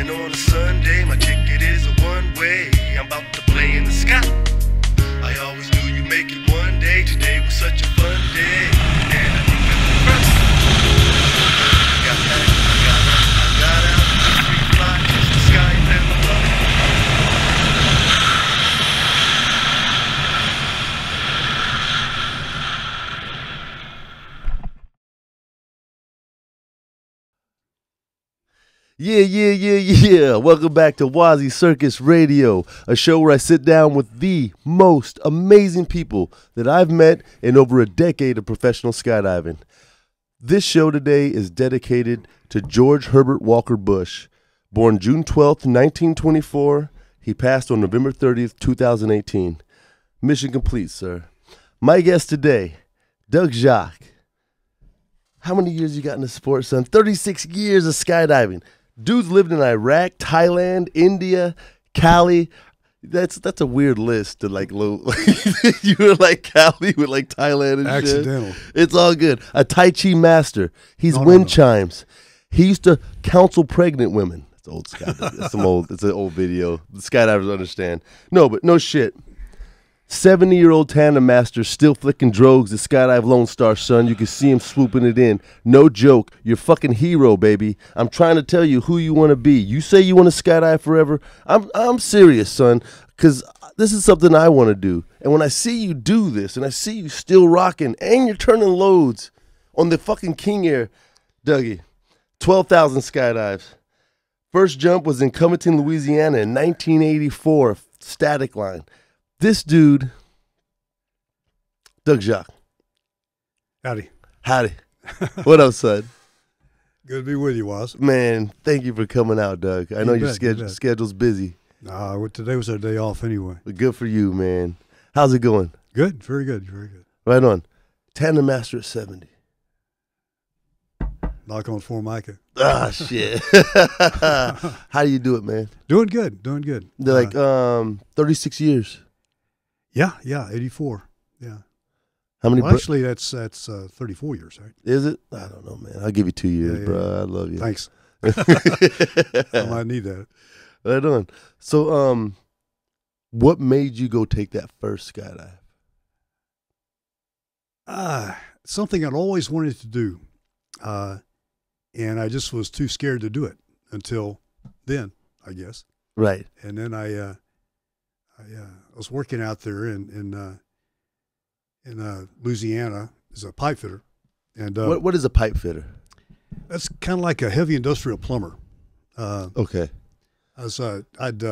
And on a Sunday, my ticket is a one-way. I'm about to play in the sky. I always knew you'd make it one day. Today was such a fun day. And I think that's the first. I got out, free fly, just the sky and the love. Yeah. Welcome back to WazzyCircus Radio, a show where I sit down with the most amazing people that I've met in over a decade of professional skydiving. This show today is dedicated to George Herbert Walker Bush. Born June 12th, 1924, he passed on November 30th, 2018. Mission complete, sir. My guest today, Doug Jacques. How many years you got in the sport, son? 36 years of skydiving. Dude's lived in Iraq, Thailand, India, Cali. That's a weird list to like low. You were like Cali with like Thailand and accidental. Shit. It's all good. A Tai Chi master. He's wind chimes. He used to counsel pregnant women. It's old skydiving. It's an old video. The skydivers understand. No, but no shit. 70-year-old tandem master still flicking drogues at Skydive Lone Star, son. You can see him swooping it in. No joke. You're fucking hero, baby. I'm trying to tell you who you want to be. You say you want to skydive forever. I'm serious, son, because this is something I want to do. And when I see you do this, and I see you still rocking, and you're turning loads on the fucking King Air, Dougie, 12,000 skydives. First jump was in Covington, Louisiana in 1984, static line. This dude, Doug Jacques. Howdy. What up, son? Good to be with you, Waz. Man, thank you for coming out, Doug. I know your schedule's busy. Today was our day off anyway. But good for you, man. How's it going? Good, very good. Right on. Tandem master at 70. Knock on Formica. Ah, shit. How do you do it, man? Doing good. They're like 36 years. Yeah, 84. Yeah. How many? Well, actually, that's 34 years, right? Is it? I don't know, man. I'll give you 2 years, yeah. bro. I love you. Thanks. I might need that. Right on. So, what made you go take that first skydive? Something I'd always wanted to do, and I just was too scared to do it until then, I guess. Right. And then I was working out there in Louisiana as a pipe fitter. And what is a pipe fitter? That's kind of like a heavy industrial plumber. Okay. I'd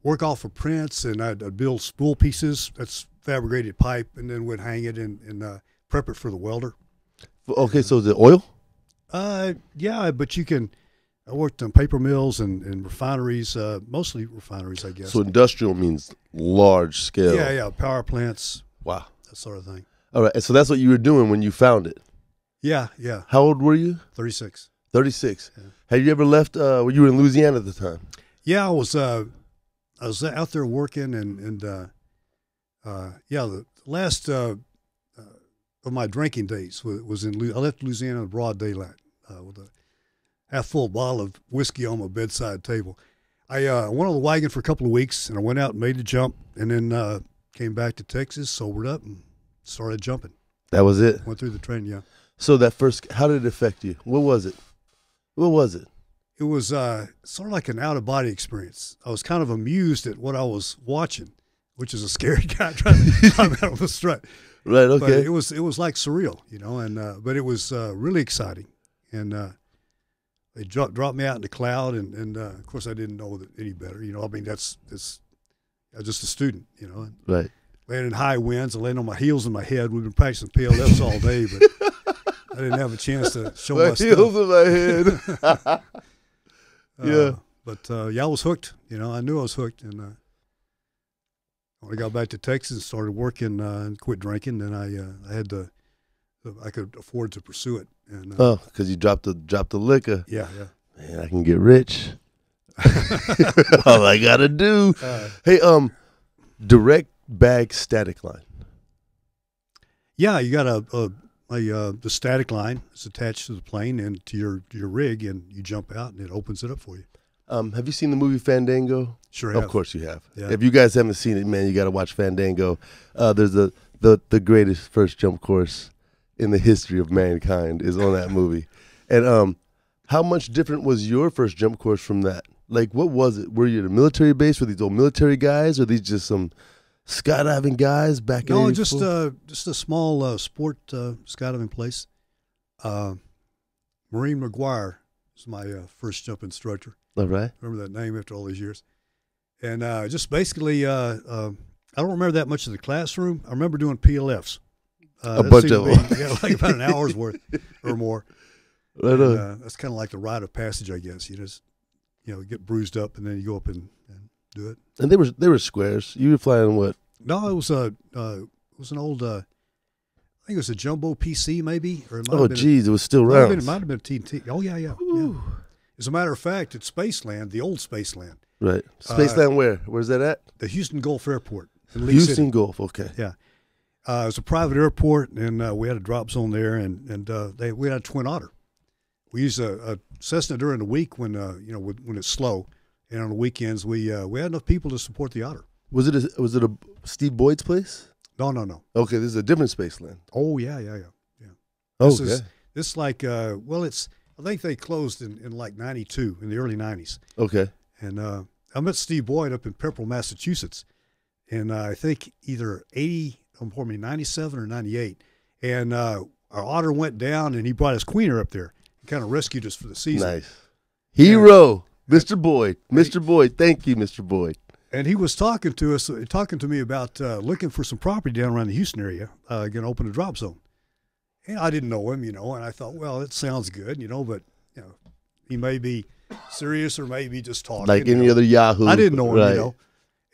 work off of prints, and I'd build spool pieces. That's fabricated pipe, and then would hang it and prep it for the welder. Okay, so is it oil? Yeah, but you can. I worked on paper mills and refineries, mostly refineries, I guess. So industrial means large scale. Yeah, power plants. Wow. That sort of thing. All right, so that's what you were doing when you found it. Yeah. How old were you? 36. 36. Yeah. Had you ever left? Were you in Louisiana at the time? Yeah, I was out there working, and the last of my drinking days was in. I left Louisiana in broad daylight with a half-full bottle of whiskey on my bedside table. I went on the wagon for a couple of weeks, and I went out and made the jump, and then came back to Texas, sobered up, and started jumping. That was it? Went through the training, yeah. So that first, how did it affect you? What was it? It was sort of like an out-of-body experience. I was kind of amused at what I was watching, which is a scary guy trying to climb out of the strut. Right, okay. But it was like surreal, and but it was really exciting. And they dropped me out in the cloud, and of course I didn't know any better. I mean, I was just a student, And right. Landing in high winds, I landed on my heels and my head. We've been practicing PLFs all day, but I didn't have a chance to show my stuff. Heels in my head. Yeah. But I was hooked. I knew I was hooked, and when I got back to Texas and started working and quit drinking, then I could afford to pursue it. And because you dropped the liquor. Yeah. Man, I can get rich. All I gotta do. Hey, direct bag static line. Yeah, you got the static line is attached to the plane and to your rig, and you jump out and it opens it up for you. Have you seen the movie Fandango? Sure have. Of course you have. Yeah. If you guys haven't seen it, man, you got to watch Fandango. There's the greatest first jump course in the history of mankind is on that movie. And how much different was your first jump course from that? Like, what was it? Were you at a military base? Were these old military guys? Or are these just some skydiving guys back in 84? No, just a small sport skydiving place. Maureen McGuire was my first jump instructor. All right. Remember that name after all these years. And just basically, I don't remember that much of the classroom. I remember doing PLFs. A bunch of them. Yeah, like about an hour's worth or more. Right on. That's kind of like the rite of passage, I guess. You just, get bruised up and then you go up and do it. And they were squares. You were flying what? No, it was an old, I think it was a jumbo PC maybe. Or it might Oh, have been geez, it was still It round. might have been a TNT. Oh, yeah. As a matter of fact, at Spaceland, the old Spaceland, Right. Spaceland where? Where's that at? the Houston Gulf Airport in Lee Houston City. Gulf, okay. Yeah. It was a private airport, and we had a drop zone there, and we had a Twin Otter. We used a Cessna during the week when when it's slow, and on the weekends we had enough people to support the Otter. Was it a Steve Boyd's place? No. Okay, this is a different Spaceland. Oh yeah. Okay. This like I think they closed in like '92 in the early '90s. Okay. And I met Steve Boyd up in Pepperell, Massachusetts, and I think either 97 or 98. And our Otter went down, and he brought his queener up there and kind of rescued us for the season. Nice. Hero, Mr. Boyd. Mr. Boyd, thank you, Mr. Boyd. And he was talking to me about looking for some property down around the Houston area, going to open a drop zone. And I didn't know him, and I thought, well, it sounds good, but he may be serious or maybe just talking. Like any other Yahoo. I didn't know him, right.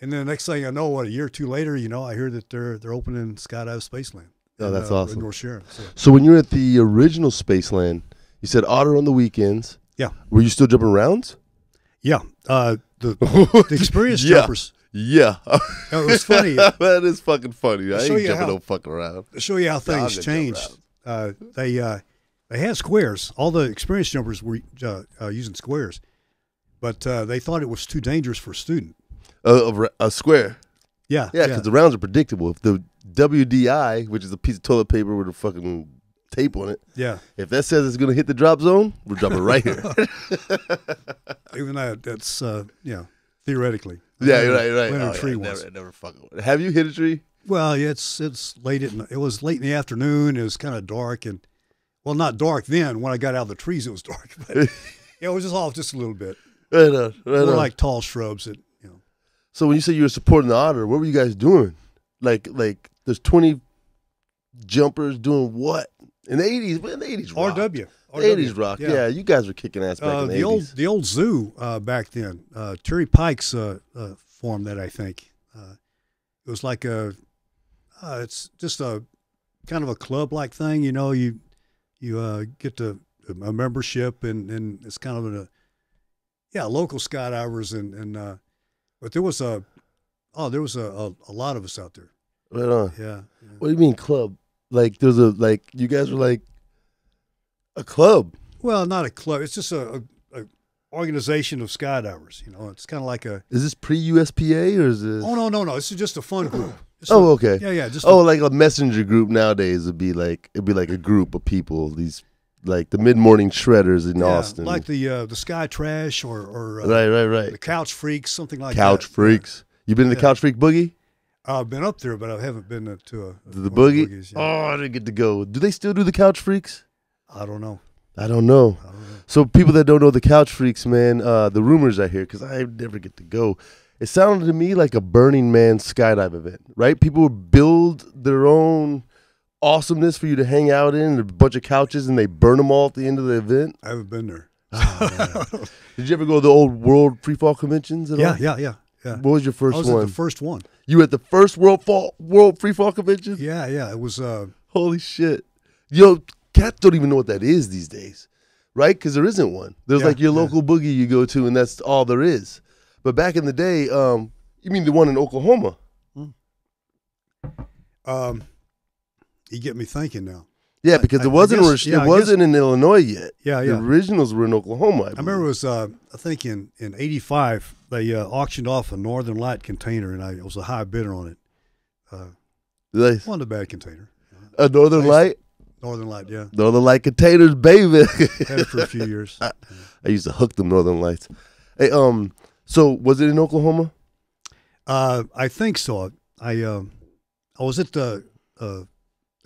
And then the next thing I know, a year or two later, I hear that they're opening Skydive Spaceland. Oh, that's awesome. In North Sharon. So when you were at the original Spaceland, you said Otter on the weekends. Yeah. Were you still jumping rounds? Yeah. The experienced jumpers. Yeah. It was funny. That is fucking funny. I show ain't you jumping how- no fucking around. To show you how things changed, they had squares. All the experienced jumpers were using squares, but they thought it was too dangerous for a student. A square. Yeah. Yeah, because the rounds are predictable. If the WDI, which is a piece of toilet paper with a fucking tape on it, Yeah. if that says it's going to hit the drop zone, we're dropping right here. Even that's theoretically. Yeah, right. Went in Oh, a tree yeah, once. never fucking with it. Have you hit a tree? Well, yeah, it was late in the afternoon. It was kind of dark, and not dark then. When I got out of the trees, it was dark. But it was just off just a little bit. Right on. More like tall shrubs that. So when you said you were supporting the Otter, what were you guys doing? Like there's 20 jumpers doing what? In the 80s? Man, the 80s rock. RW. The 80s rock. Yeah, you guys were kicking ass back in the 80s. The old zoo back then. Terry Pikes formed that, I think. It was like it's just a kind of a club-like thing. You get a membership, and it's kind of local skydivers and but there was a lot of us out there. Right on. Yeah. What do you mean club? Like there's you guys were like a club. Well, not a club. It's just a organization of skydivers. It's kind of like a. Is this pre-USPA or is this? Oh no! This is just a fun group. Okay. Yeah. Just like a messenger group nowadays would be like a group of people. These like the mid-morning shredders in Austin, like the Sky Trash or right. the Couch Freaks, something like Couch that. Freaks. You been in the Couch Freak Boogie? I've been up there, but I haven't been to the Boogie. Boogies, Oh, I didn't get to go. Do they still do the Couch Freaks? I don't know. I don't know. So people that don't know the Couch Freaks, man, the rumors I hear, because I never get to go, it sounded to me like a Burning Man skydive event, right? People would build their own awesomeness for you to hang out in, a bunch of couches, and they burn them all at the end of the event. I haven't been there. Did you ever go to the old World Free Fall conventions at all? Yeah. What was your first I was one? at the first one. You were at the first World Free Fall convention? Yeah. It was. Holy shit. Yo, cats don't even know what that is these days, right? Because there isn't one. There's like your local boogie you go to, and that's all there is. But back in the day, you mean the one in Oklahoma? You get me thinking now. Yeah, because it wasn't in Illinois yet. Yeah, The originals were in Oklahoma. I remember it was, I think in '85, they auctioned off a Northern Light container, and I was a high bidder on it. Nice. Wasn't a bad container. A Northern Light? Northern Light, yeah. Northern Light containers, baby. Had it for a few years. I used to hook them Northern Lights. Hey, so was it in Oklahoma? I think so. I was at a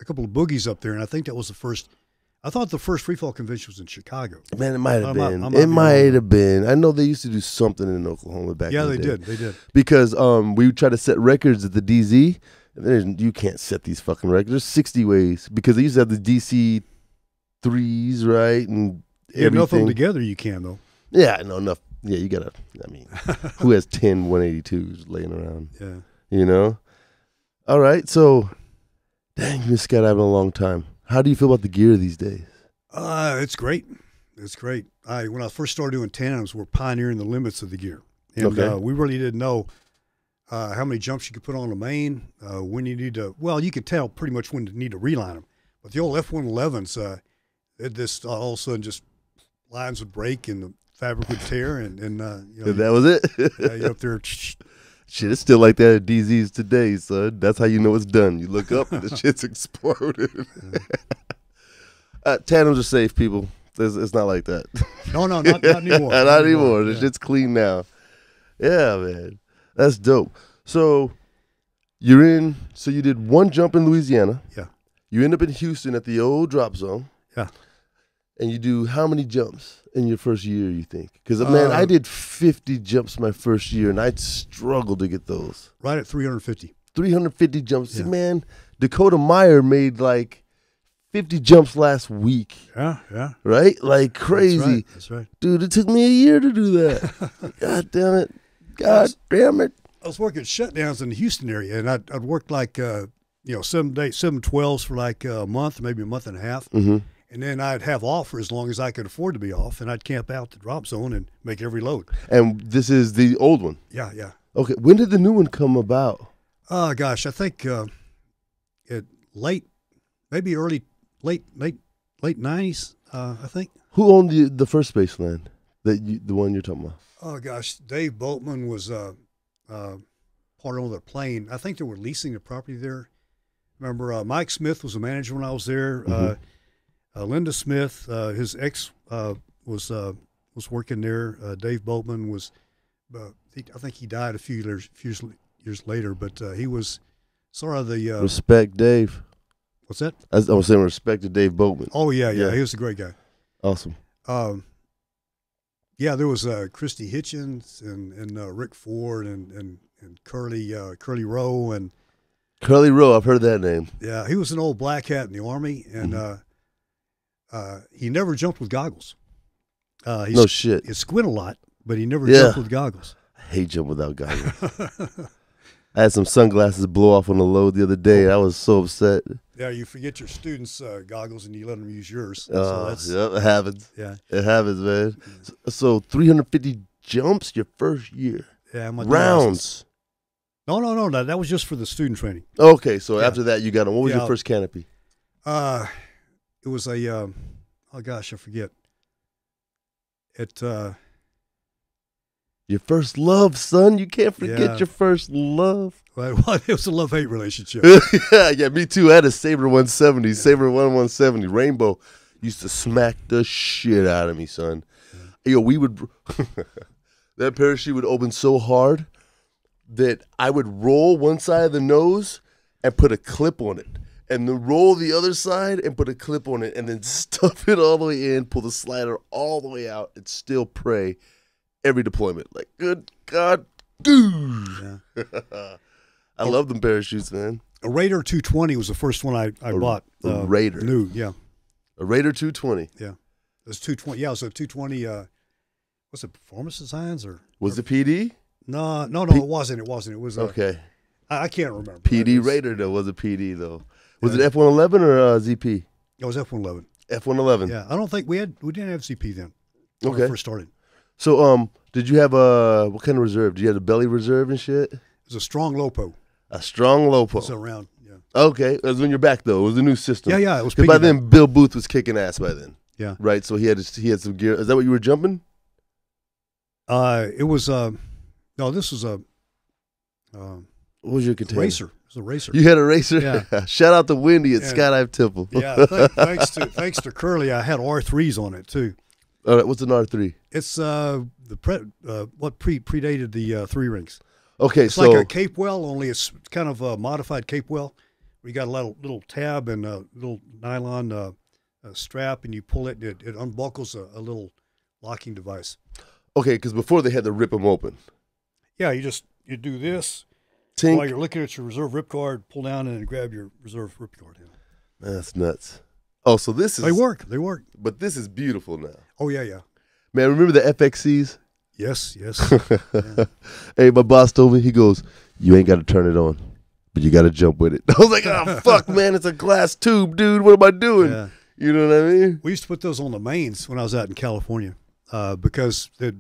couple of boogies up there, and I think that was the first. I thought the first free fall convention was in Chicago. Man, it might have been. It might have been. I know they used to do something in Oklahoma back in the day. Yeah, they did. Because we would try to set records at the DZ. You can't set these fucking records. There's 60 ways. Because they used to have the DC 3s, right? And everything. Enough of them together you can, though. Yeah, no, enough. Yeah, you got to, I mean, who has 10 182s laying around? Yeah. You know? All right, so, dang, you been skydiving a long time. How do you feel about the gear these days? It's great. It's great. When I first started doing tandems, we're pioneering the limits of the gear. And we really didn't know how many jumps you could put on the main, when you need to, well, you could tell pretty much when you need to reline them. But the old F-111s, it just all of a sudden just lines would break and the fabric would tear. And that was it? Yeah, you're up there. Shit, it's still like that at DZs today, son. That's how you know it's done. You look up and the shit's exploded. Tandems are safe, people. It's not like that. No, not anymore. Not anymore. The shit's clean now. Yeah, man. That's dope. So you did one jump in Louisiana. Yeah. You end up in Houston at the old drop zone. Yeah. And you do how many jumps in your first year, you think? Because, man, I did 50 jumps my first year, and I'd struggled to get those. Right at 350. 350 jumps. Yeah. See, man, Dakota Meyer made like 50 jumps last week. Yeah. Right? Like crazy. That's right. Dude, it took me a year to do that. God damn it. God damn it. I was working shutdowns in the Houston area, and I'd work like, 7 12s for like a month, maybe a month and a half. Mm-hmm. And then I'd have off for as long as I could afford to be off, and I'd camp out the drop zone and make every load. And this is the old one? Yeah. Okay. When did the new one come about? Oh, gosh, I think late 90s, I think. Who owned the first Spaceland, the one you're talking about? Oh, gosh, Dave Boatman was part of the plane. I think they were leasing the property there. Remember, Mike Smith was the manager when I was there. Mm-hmm. Linda Smith, his ex, was working there. Dave Boatman was, I think he died a few years later, but he was sort of the respect Dave. What's that? I was saying respect to Dave Boatman. Oh yeah, he was a great guy. Awesome. Yeah, there was Christy Hitchens and Rick Ford and Curly Rowe and Curly Rowe. I've heard that name. Yeah, he was an old black hat in the Army, and he never jumped with goggles. No shit. He squint a lot, but he never jumped with goggles. I hate jumping without goggles. I had some sunglasses blow off on the load the other day. I was so upset. Yeah, you forget your students' goggles and you let them use yours. Yep, it happens. Yeah. It happens, man. So 350 jumps your first year. Yeah. Rounds. No. That was just for the student training. Okay, so after that you got them. What was your first canopy? It was a, oh gosh, I forget. Your first love, son. You can't forget your first love. Well, it was a love-hate relationship. yeah, me too. I had a Sabre 170, Sabre 170. Rainbow used to smack the shit out of me, son. Yeah. Yo, we would, that parachute would open so hard that I would roll one side of the nose and put a clip on it. And then roll the other side and put a clip on it and then stuff it all the way in, pull the slider all the way out, and still pray every deployment. Like, good God, dude. Yeah. I love them parachutes, man. A Raider 220 was the first one I bought. A Raider. New, yeah. A Raider 220. Yeah. It was 220. Yeah, it was a 220. What's it, Performance Designs? Was it PD? No, it wasn't. It was okay. I can't remember. PD Raider, though, was a PD, though. Was it F-111 or ZP? It was F-111. F-111. Yeah, I don't think we didn't have ZP then. When Okay. I first started. So, did you have what kind of reserve? Did you have a belly reserve and shit? It was a strong LoPo. A strong LoPo. It's around, yeah. Okay, it was when you're back though. It was a new system. Yeah, it was. Because by then, Bill Booth was kicking ass by then. Yeah. Right. So he had some gear. Is that what you were jumping? It was no. This was a. What was your container? Racer. It was a racer. You had a racer. Yeah. Shout out to Wendy at Skydive Temple. Yeah. Thanks to Curly, I had R3s on it too. All right. What's an R3? It's what predated the 3 rings. Okay, it's like a cape well, only it's kind of a modified cape well. We got a little tab and a little nylon strap, and you pull it, and it unbuckles a little locking device. Okay, because before they had to rip them open. Yeah, you do this. Tink. While you're looking at your reserve rip card, pull down and grab your reserve rip card. Yeah. That's nuts. Oh, so this is... They work. But this is beautiful now. Oh, yeah. Man, remember the FXCs? Yes. Yeah. Hey, my boss told me, he goes, you ain't got to turn it on, but you got to jump with it. I was like, oh, fuck, man, it's a glass tube, dude. What am I doing? Yeah. You know what I mean? We used to put those on the mains when I was out in California because they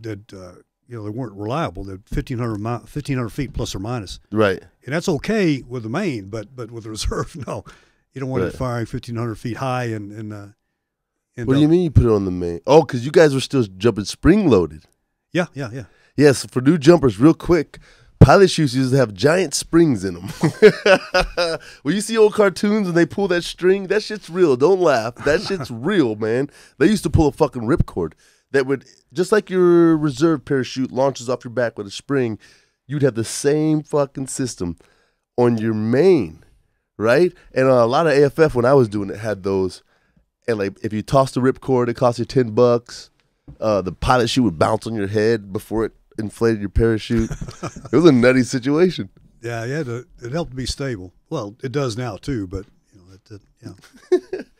weren't reliable. They're 1,500 feet plus or minus. Right. And that's okay with the main, but with the reserve, no. You don't want it firing 1,500 feet high and what do you mean you put it on the main? Oh, because you guys were still jumping spring-loaded. Yeah. Yes, for new jumpers, real quick, pilot chutes used to have giant springs in them. When you see old cartoons and they pull that string, that shit's real. Don't laugh. That shit's real, man. They used to pull a fucking ripcord that would, just like your reserve parachute launches off your back with a spring, you'd have the same fucking system on your main, right? And a lot of AFF, when I was doing it, had those. And like, if you tossed the ripcord, it cost you $10. The pilot chute would bounce on your head before it inflated your parachute. It was a nutty situation. Yeah, it helped to be stable. Well, it does now too, but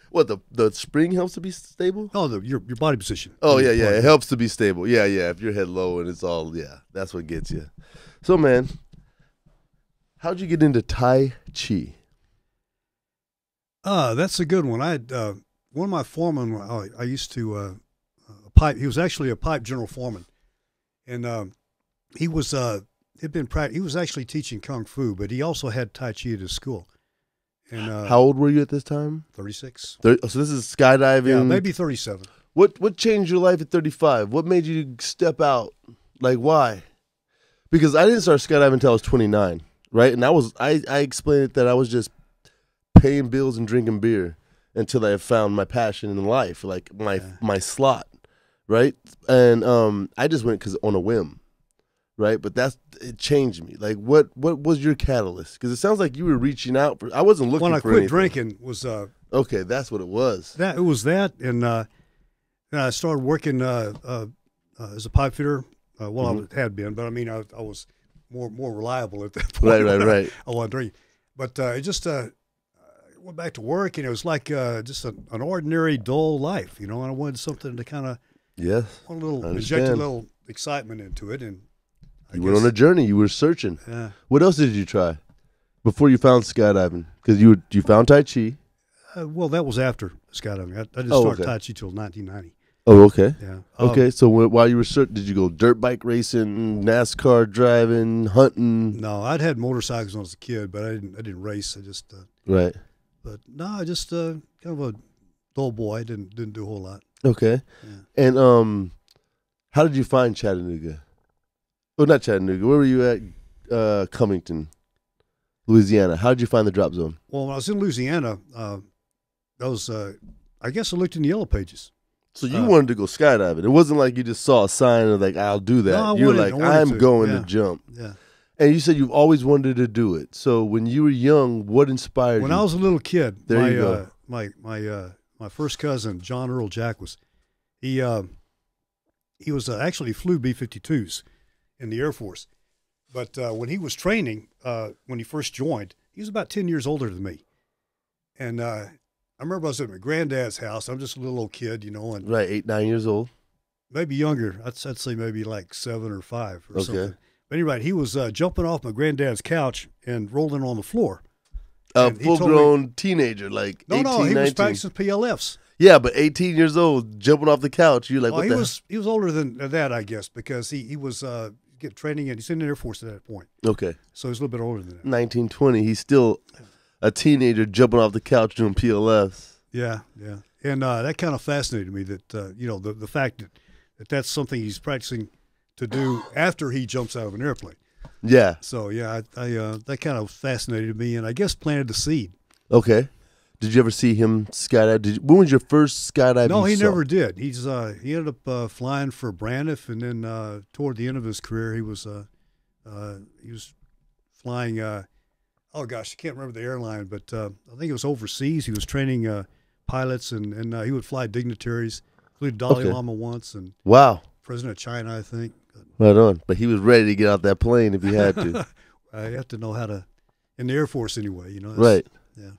What, the spring helps to be stable? Oh, your body position. Oh yeah, it helps to be stable. Yeah. If your head low and it's all, that's what gets you. So man, how'd you get into Tai Chi? That's a good one. I had one of my foremen. I used to he was actually a pipe general foreman, and he was he was actually teaching kung fu, but he also had Tai Chi at his school. And how old were you at this time? 36. So this is skydiving. Yeah, maybe 37. What changed your life at 35? What made you step out? Like why? Because I didn't start skydiving until I was 29, right? And I explained it that I was just paying bills and drinking beer until I found my passion in life, like my slot, right? And I just went on a whim, right? But it changed me. Like what was your catalyst? Because it sounds like you were reaching out for. I wasn't looking for anything. When I quit drinking was okay. That's what it was. It was that, and then I started working as a pipe fitter. I had been, but I mean I was more reliable at that point. Right. I wasn't drinking, but it just. Went back to work, and it was like just an ordinary, dull life, and I wanted something to kind of inject a little excitement into it. And you went on a journey. You were searching. Yeah. What else did you try before you found skydiving? Because you found Tai Chi. Well, that was after skydiving. I didn't start Tai Chi till 1990. Oh, okay. Yeah. Okay, so while you were searching, did you go dirt bike racing, NASCAR driving, hunting? No, I'd had motorcycles when I was a kid, but I didn't race. I just right. But no, I just kind of a dull boy. Didn't do a whole lot. Okay. Yeah. And how did you find Chattanooga? Oh, not Chattanooga. Where were you at? Cummington, Louisiana. How did you find the drop zone? Well, when I was in Louisiana, I guess I looked in the yellow pages. So you wanted to go skydiving. It wasn't like you just saw a sign of like, I'll do that. No, you were like, I'm going to jump. Yeah. And you said you've always wanted to do it. So when you were young, what inspired you? When I was a little kid, you go. My first cousin, John Earl Jaques, he was actually flew B-52s in the Air Force. But when he was training, when he first joined, he was about 10 years older than me. And I remember I was at my granddad's house. I'm just a little old kid, and right, 8, 9 years old, maybe younger. I'd say maybe like 7 or 5 or something. But anyway, he was jumping off my granddad's couch and rolling on the floor. A full-grown teenager, like 18, 19. He was practicing PLFs. Yeah, but 18 years old, jumping off the couch. You're like, what the hell? He was older than that, I guess, because he was getting training, and he's in the Air Force at that point. Okay. So he's a little bit older than that. 19, 20. He's still a teenager jumping off the couch doing PLFs. Yeah, yeah. And that kind of fascinated me that, you know, the fact that that's something he's practicing to do after he jumps out of an airplane. Yeah. So, yeah, I that kind of fascinated me and I guess planted the seed. Okay. Did you ever see him skydive? When was your first skydive? No, he never did. He ended up flying for Braniff, and then toward the end of his career, he was flying. Oh gosh, I can't remember the airline, but I think it was overseas. He was training pilots, and he would fly dignitaries, including Dalai Lama once, and wow, President of China, I think. Right on. But he was ready to get out that plane if he had to. You have to know how to, in the Air Force anyway, you know. Right. Yeah.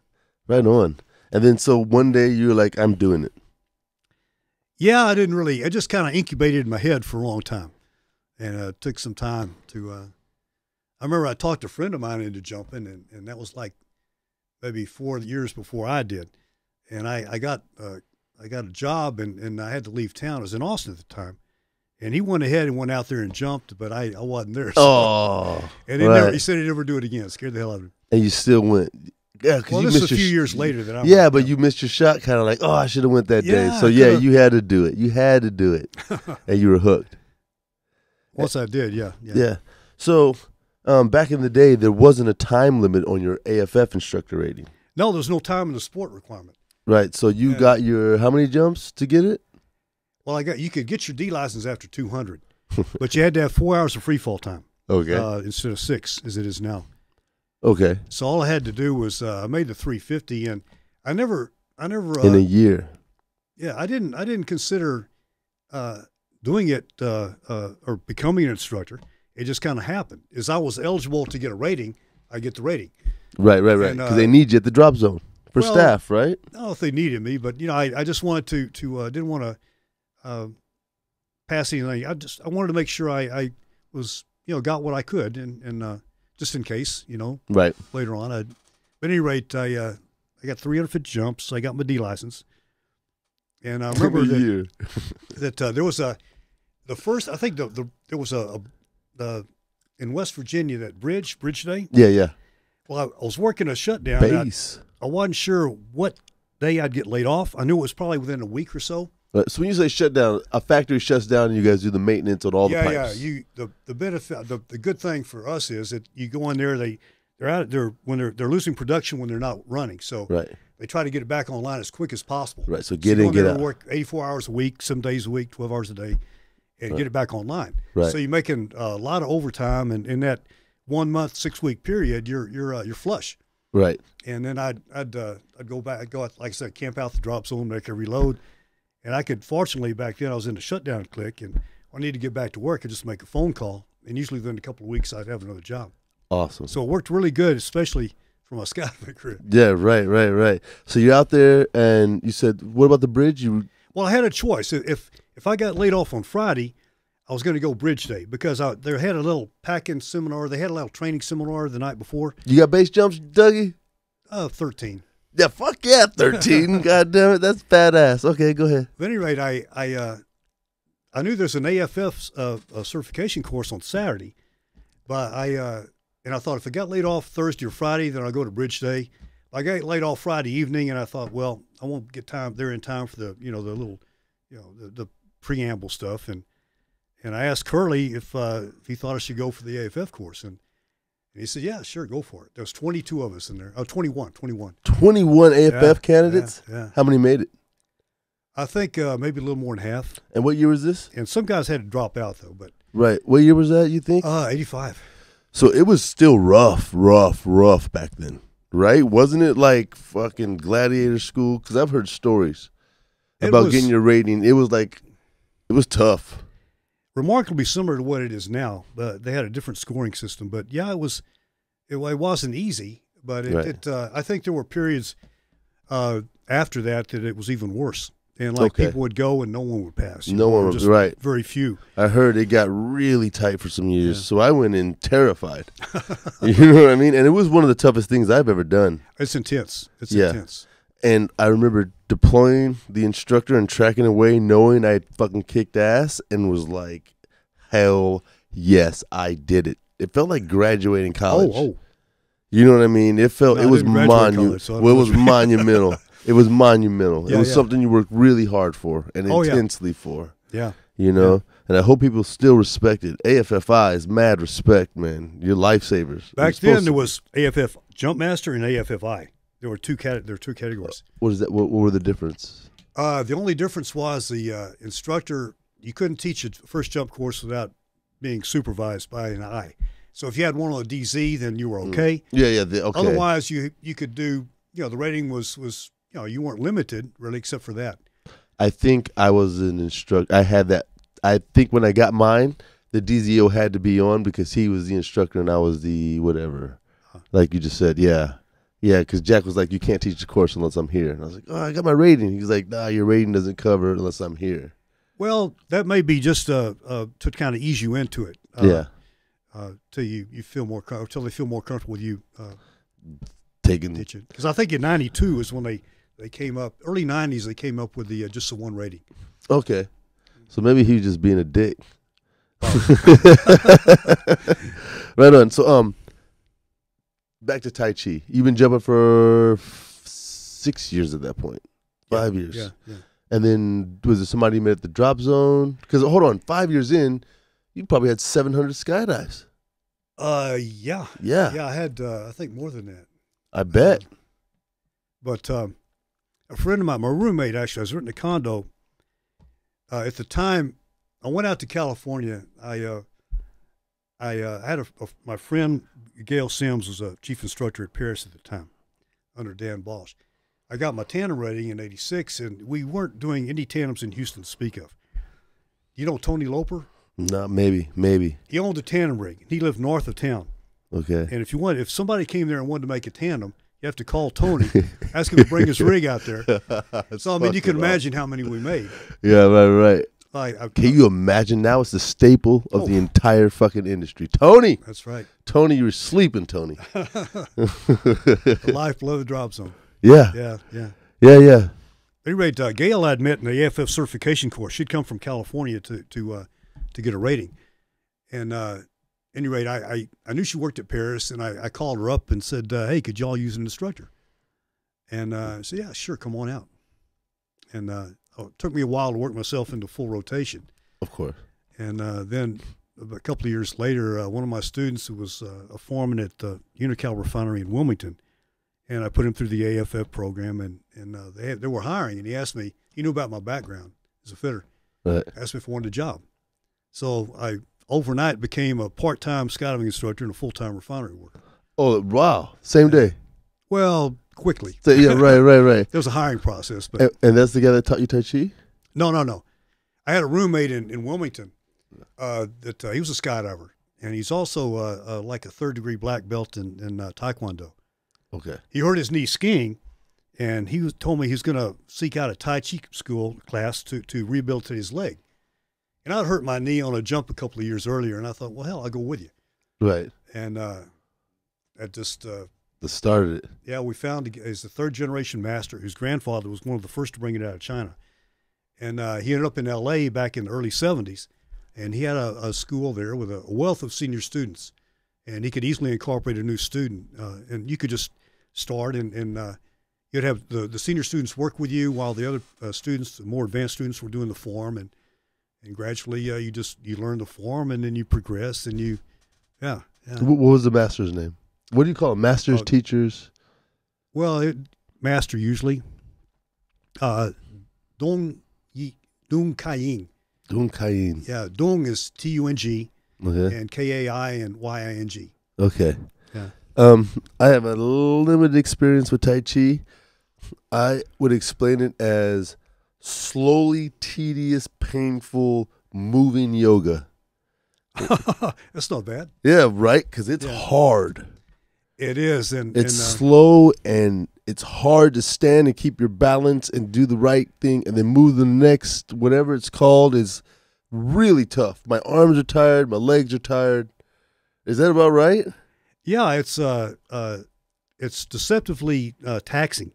Right on. And then so one day you were like, I'm doing it. Yeah, I just kind of incubated in my head for a long time. And it took some time to, I remember I talked a friend of mine into jumping, and that was like maybe 4 years before I did. And I got a job, and I had to leave town. I was in Austin at the time. And he went ahead and went out there and jumped, but I wasn't there. So. And he said he'd never do it again. It scared the hell out of him. And you still went. Yeah, well, this was a few years later that I went. Yeah, but you missed your shot, kind of like, oh, I should have went that day. So yeah, you had to do it. You had to do it, and you were hooked. Once I did, yeah. So back in the day, there wasn't a time limit on your AFF instructor rating. No, there's no time in the sport requirement. Right. So you got your how many jumps to get it? Well, you could get your D license after 200, but you had to have 4 hours of free fall time. Okay. Instead of 6 as it is now. Okay. So all I had to do was I made the 350, and I never in a year. Yeah, I didn't consider doing it or becoming an instructor. It just kind of happened. As I was eligible to get a rating, I get the rating. Right. Because they need you at the drop zone for staff, right? I don't know if they needed me, but you know, I just wanted to didn't want to pass anything. I wanted to make sure I was got what I could and just in case, right later on. But at any rate, I got 350 jumps. I got my D license, and I remember that there was the first. I think there was a in West Virginia that bridge day. Yeah. Well, I was working a shutdown. Base. I wasn't sure what day I'd get laid off. I knew it was probably within a week or so. So when you say shut down, a factory shuts down and you guys do the maintenance on all the pipes. Yeah. The benefit, the good thing for us is that you go in there, they're losing production when they're not running. So they try to get it back online as quick as possible. Right. So get in, get out. Work 84 hours a week, some days a week, 12 hours a day, and get it back online. Right. So you're making a lot of overtime, and in that 1 month, 6 week period, you're flush. Right. And then I'd go back, like I said, camp out the drop zone, make a reload. And I could, fortunately, back then I was in the shutdown clique, and when I needed to get back to work, I'd just make a phone call. And usually within a couple of weeks, I'd have another job. Awesome. So it worked really good, especially for my skydiving career. Yeah, right. So you're out there, and you said, what about the bridge? Well, I had a choice. If I got laid off on Friday, I was going to go bridge day because they had a little pack-in seminar. They had a little training seminar the night before. You got base jumps, Dougie? 13. Yeah, fuck yeah, 13. God damn it, that's badass. Okay, go ahead. At any rate, I knew there's an AFF certification course on Saturday, but I thought if I got laid off Thursday or Friday, then I'll go to bridge day. I got laid off Friday evening, and I thought, well, I won't get there in time for the little the preamble stuff, and I asked Curly if he thought I should go for the AFF course, and he said, yeah, sure, go for it. There was 22 of us in there. Oh, 21. 21 AFF candidates? Yeah. How many made it? I think maybe a little more than half. And what year was this? And some guys had to drop out, though. But right. What year was that, you think? 85. So it was still rough back then, right? Wasn't it like fucking gladiator school? Because I've heard stories about getting your rating. It was tough. Remarkably similar to what it is now, but they had a different scoring system. But yeah, it wasn't easy. But I think there were periods after that it was even worse. And people would go and no one would pass. No one would, right? Very few. I heard it got really tight for some years, so I went in terrified. You know what I mean? And it was one of the toughest things I've ever done. It's intense. It's intense. And I remember deploying the instructor and tracking away knowing I fucking kicked ass and was like, hell yes, I did it. It felt like graduating college. Oh. You know what I mean? It felt, No, it I was didn't graduate college, so I don't Well, it know. was monumental. It was monumental. Yeah, it was yeah. something you worked really hard for and Oh, yeah. intensely for. Yeah. You know? And I hope people still respect it. AFFI is mad respect, man. You're lifesavers. Back then, there was AFF Jumpmaster and AFFI. There were two categories. What is that? What were the difference? The only difference was the instructor, you couldn't teach a first jump course without being supervised by an eye. So if you had one on a DZ, then you were okay. Yeah. Okay. Otherwise, you could do, the rating was you weren't limited really except for that. I think I was an instructor. I had that. I think when I got mine, the DZO had to be on because he was the instructor and I was the whatever. Like you just said, yeah. Yeah, because Jack was like, you can't teach the course unless I'm here. And I was like, oh, I got my rating. He's like, nah, your rating doesn't cover it unless I'm here. Well, that may be just to kind of ease you into it. Till you feel more till they feel more comfortable with you taking teaching. Because I think in '92 is when they came up. Early '90s they came up with the just the one rating. Okay, so maybe he was just being a dick. Right on. So back to Tai Chi. You've been jumping for 6 years at that point. 5 years. Yeah. And then was it somebody you met at the drop zone? Because hold on, 5 years in, you probably had 700 skydives. Yeah. I had I think more than that. I bet. But a friend of mine, my roommate actually, I was renting a condo. At the time, I went out to California. I had my friend Gail Sims was a chief instructor at Paris at the time, under Dan Bosch. I got my tandem rating in '86, and we weren't doing any tandems in Houston to speak of. You know Tony Loper? No, maybe. He owned a tandem rig. He lived north of town. Okay. And if somebody came there and wanted to make a tandem, you have to call Tony, ask him to bring his rig out there. So I mean, you can imagine how many we made. Yeah, right. Can you imagine now? It's the staple of the entire fucking industry. Tony. That's right. Tony, you were sleeping, Tony. The life below the drop zone. Yeah. At any rate, Gail I'd met in the AFF certification course. She'd come from California to get a rating. And at any rate, I knew she worked at Paris, and I called her up and said, hey, could y'all use an instructor? And I said, yeah, sure, come on out. And it took me a while to work myself into full rotation. Of course. And then a couple of years later, one of my students who was a foreman at the Unocal refinery in Wilmington, and I put him through the AFF program, and they were hiring, and he asked me, he knew about my background as a fitter, Right. asked me if I wanted a job. So I overnight became a part-time skydiving instructor and a full-time refinery worker. Oh, wow. Same day. Well, quickly. So, yeah, right. There was a hiring process. But And that's the guy that taught you Tai Chi? No. I had a roommate in Wilmington that he was a skydiver, and he's also like a third-degree black belt in Taekwondo. Okay. He hurt his knee skiing, and he told me he was going to seek out a Tai Chi school class to rehabilitate his leg. And I'd hurt my knee on a jump a couple of years earlier, and I thought, well, hell, I'll go with you. Right. And that just The start of it. yeah, we found he's the third-generation master whose grandfather was one of the first to bring it out of China. And he ended up in L.A. back in the early 70s, and he had a school there with a wealth of senior students. And he could easily incorporate a new student. And you could just start, and you'd have the senior students work with you while the other students, the more advanced students, were doing the form. And gradually you learn the form, and then you progress, and you, yeah. What was the master's name? What do you call them? Masters, teachers? Well, master usually. Dong Kaiying. Dung Kaiying. Yeah, Dung is T-U-N-G, Okay. and K-A-I-N-Y-I-N-G. Okay. Yeah. I have a limited experience with Tai Chi. I would explain it as slowly, tedious, painful, moving yoga. That's not bad. Yeah, right? Because it's hard. It is. It's slow, and it's hard to stand and keep your balance and do the right thing and then move the next, whatever it's called, is really tough. My arms are tired. My legs are tired. Is that about right? Yeah, it's deceptively taxing.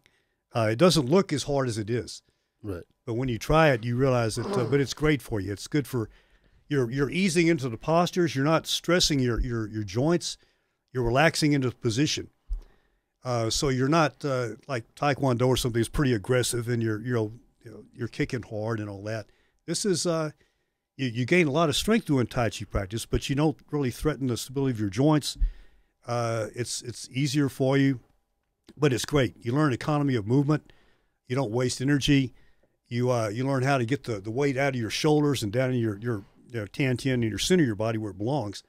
It doesn't look as hard as it is. Right. But when you try it, you realize that. But it's great for you. It's good for you're easing into the postures. You're not stressing your joints. You're relaxing into the position. So you're not like Taekwondo or something that's pretty aggressive and you're kicking hard and all that. This is you gain a lot of strength doing Tai Chi practice, but you don't really threaten the stability of your joints. It's easier for you, but it's great. You learn economy of movement. You don't waste energy. You learn how to get the weight out of your shoulders and down in your tian in your center of your body where it belongs.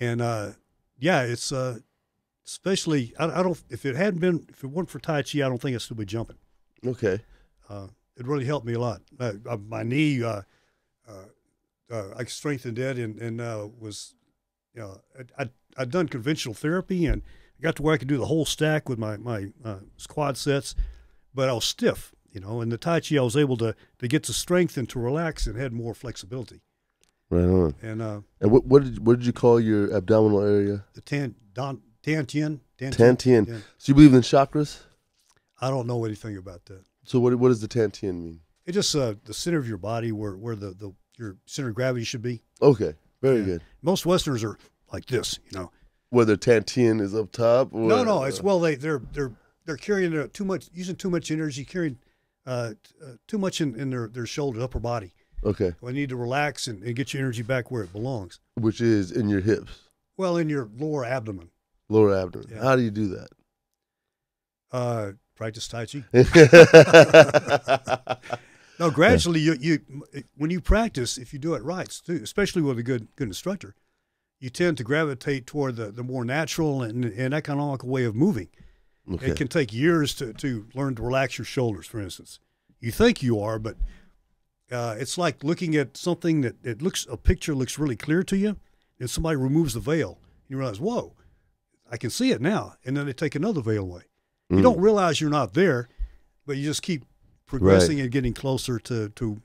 And it's especially I don't if it weren't for Tai Chi, I don't think I'd still be jumping. Okay. It really helped me a lot. My knee, I strengthened it and was, I'd done conventional therapy and I got to where I could do the whole stack with my quad sets, but I was stiff, and the Tai Chi I was able to get the strength and to relax and had more flexibility. Right on. And what did you call your abdominal area? The Tantien. Tantien. Yeah. So you believe in chakras? I don't know anything about that. So what does the Tantien mean? It's just the center of your body where your center of gravity should be. Okay, very good. Most Westerners are like this, Whether Tantien is up top? Or, No. It's they're carrying too much, using too much energy, carrying too much in their shoulder, upper body. Okay. We need to relax and get your energy back where it belongs. Which is in your hips? Well, in your lower abdomen. Lower abdomen. Yeah. How do you do that? Practice Tai Chi. that? No, gradually you when you practice, if you do it right, too, especially with a good instructor, you tend to gravitate toward the more natural and economical way of moving. Okay. It can take years to learn to relax your shoulders, for instance. You think you are, but it's like looking at something that a picture looks really clear to you, and somebody removes the veil. You realize, whoa, I can see it now, and then they take another veil away. You don't realize you're not there, but you just keep progressing and getting closer to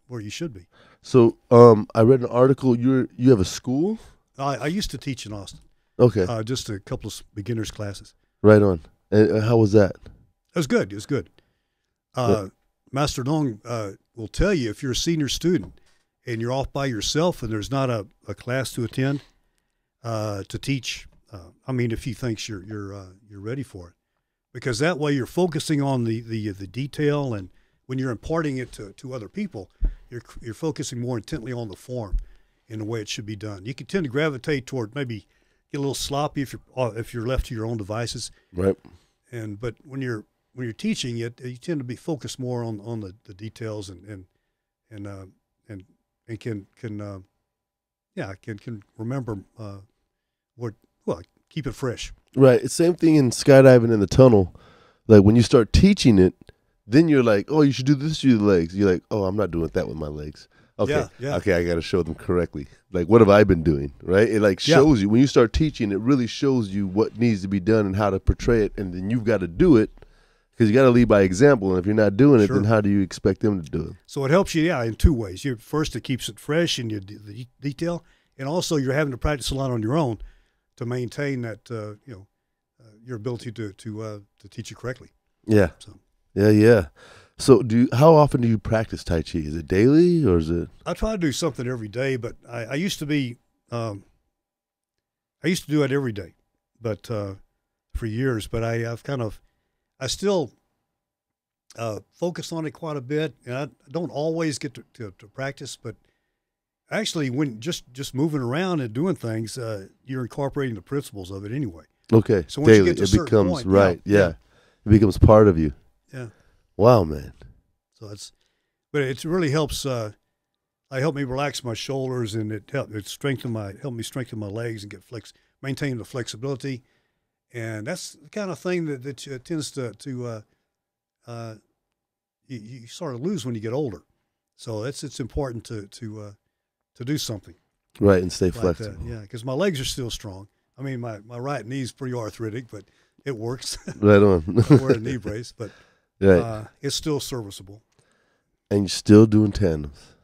where you should be. So I read an article. You have a school? I used to teach in Austin. Okay. Just a couple of beginners classes. Right on. And how was that? It was good. It was good. Master Dong will tell you if you're a senior student and you're off by yourself and there's not a class to attend to teach. If he thinks you're ready for it, because that way you're focusing on the detail, and when you're imparting it to other people, you're focusing more intently on the form and the way it should be done. You can tend to gravitate toward maybe get a little sloppy if you're left to your own devices. Right. But when you're teaching it, you tend to be focused more on the details and can remember keep it fresh. Right. It's same thing in skydiving in the tunnel. Like when you start teaching it, then you're like, oh, you should do this to your legs. You're like, oh, I'm not doing that with my legs. Okay. Yeah. Okay, I got to show them correctly. Like, what have I been doing? Right. It shows you when you start teaching. It really shows you what needs to be done and how to portray it, and then you've got to do it. Because you got to lead by example, and if you're not doing it, then how do you expect them to do it? So it helps you, in two ways. First, it keeps it fresh in the detail, and also you're having to practice a lot on your own to maintain that your ability to teach it correctly. Yeah. So. Yeah. So how often do you practice Tai Chi? Is it daily or is it? I try to do something every day, but I used to be I used to do it every day, but for years. But I still focus on it quite a bit, and I don't always get to practice, but actually when just moving around and doing things, you're incorporating the principles of it anyway. Okay. So once daily, you get to it becomes point, right. Yeah. It becomes part of you. Yeah. Wow, man. So but it really helps. I help me relax my shoulders, and it helped me strengthen my legs and maintain the flexibility. And that's the kind of thing that tends to you sort of lose when you get older. So it's important to do something. Right, and stay like flexible. That. Yeah, because my legs are still strong. I mean, my right knee's pretty arthritic, but it works. Right on. I wear a knee brace, but it's still serviceable. And you're still doing tandems.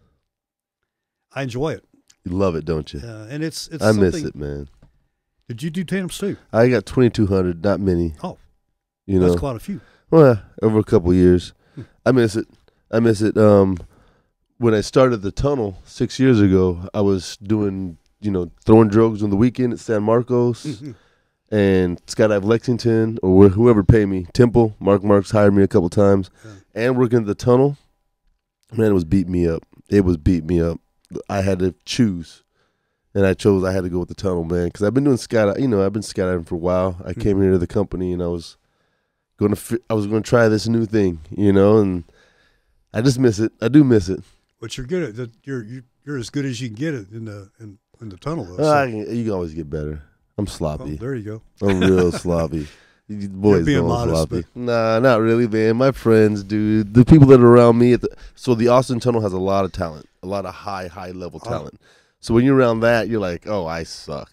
I enjoy it. You love it, don't you? Yeah, and it's I miss it, man. Did you do tandems too? I got 2,200, not many. Oh, that's quite a few. Well, over a couple of years. I miss it. When I started the tunnel 6 years ago, I was doing, throwing drogues on the weekend at San Marcos. Mm-hmm. and Skydive Lexington or whoever paid me. Temple, Mark's hired me a couple times, and working at the tunnel. Man, it was beating me up. It was beating me up. I had to choose, and I chose. I had to go with the tunnel, man, because I've been doing skydiving. You know, I've been skydiving for a while. I came here to the company, and I was going to try this new thing, you know, and I just miss it. I do miss it. But you're good at that. You're as good as you can get it in the tunnel, though. So. You can always get better. I'm sloppy. Oh, there you go. I'm real sloppy. You boys being know I'm modest, sloppy. Nah, not really, man. My friends, dude. The people that are around me so the Austin Tunnel has a lot of talent, a lot of high level talent. So when you're around that, you're like, oh, I suck.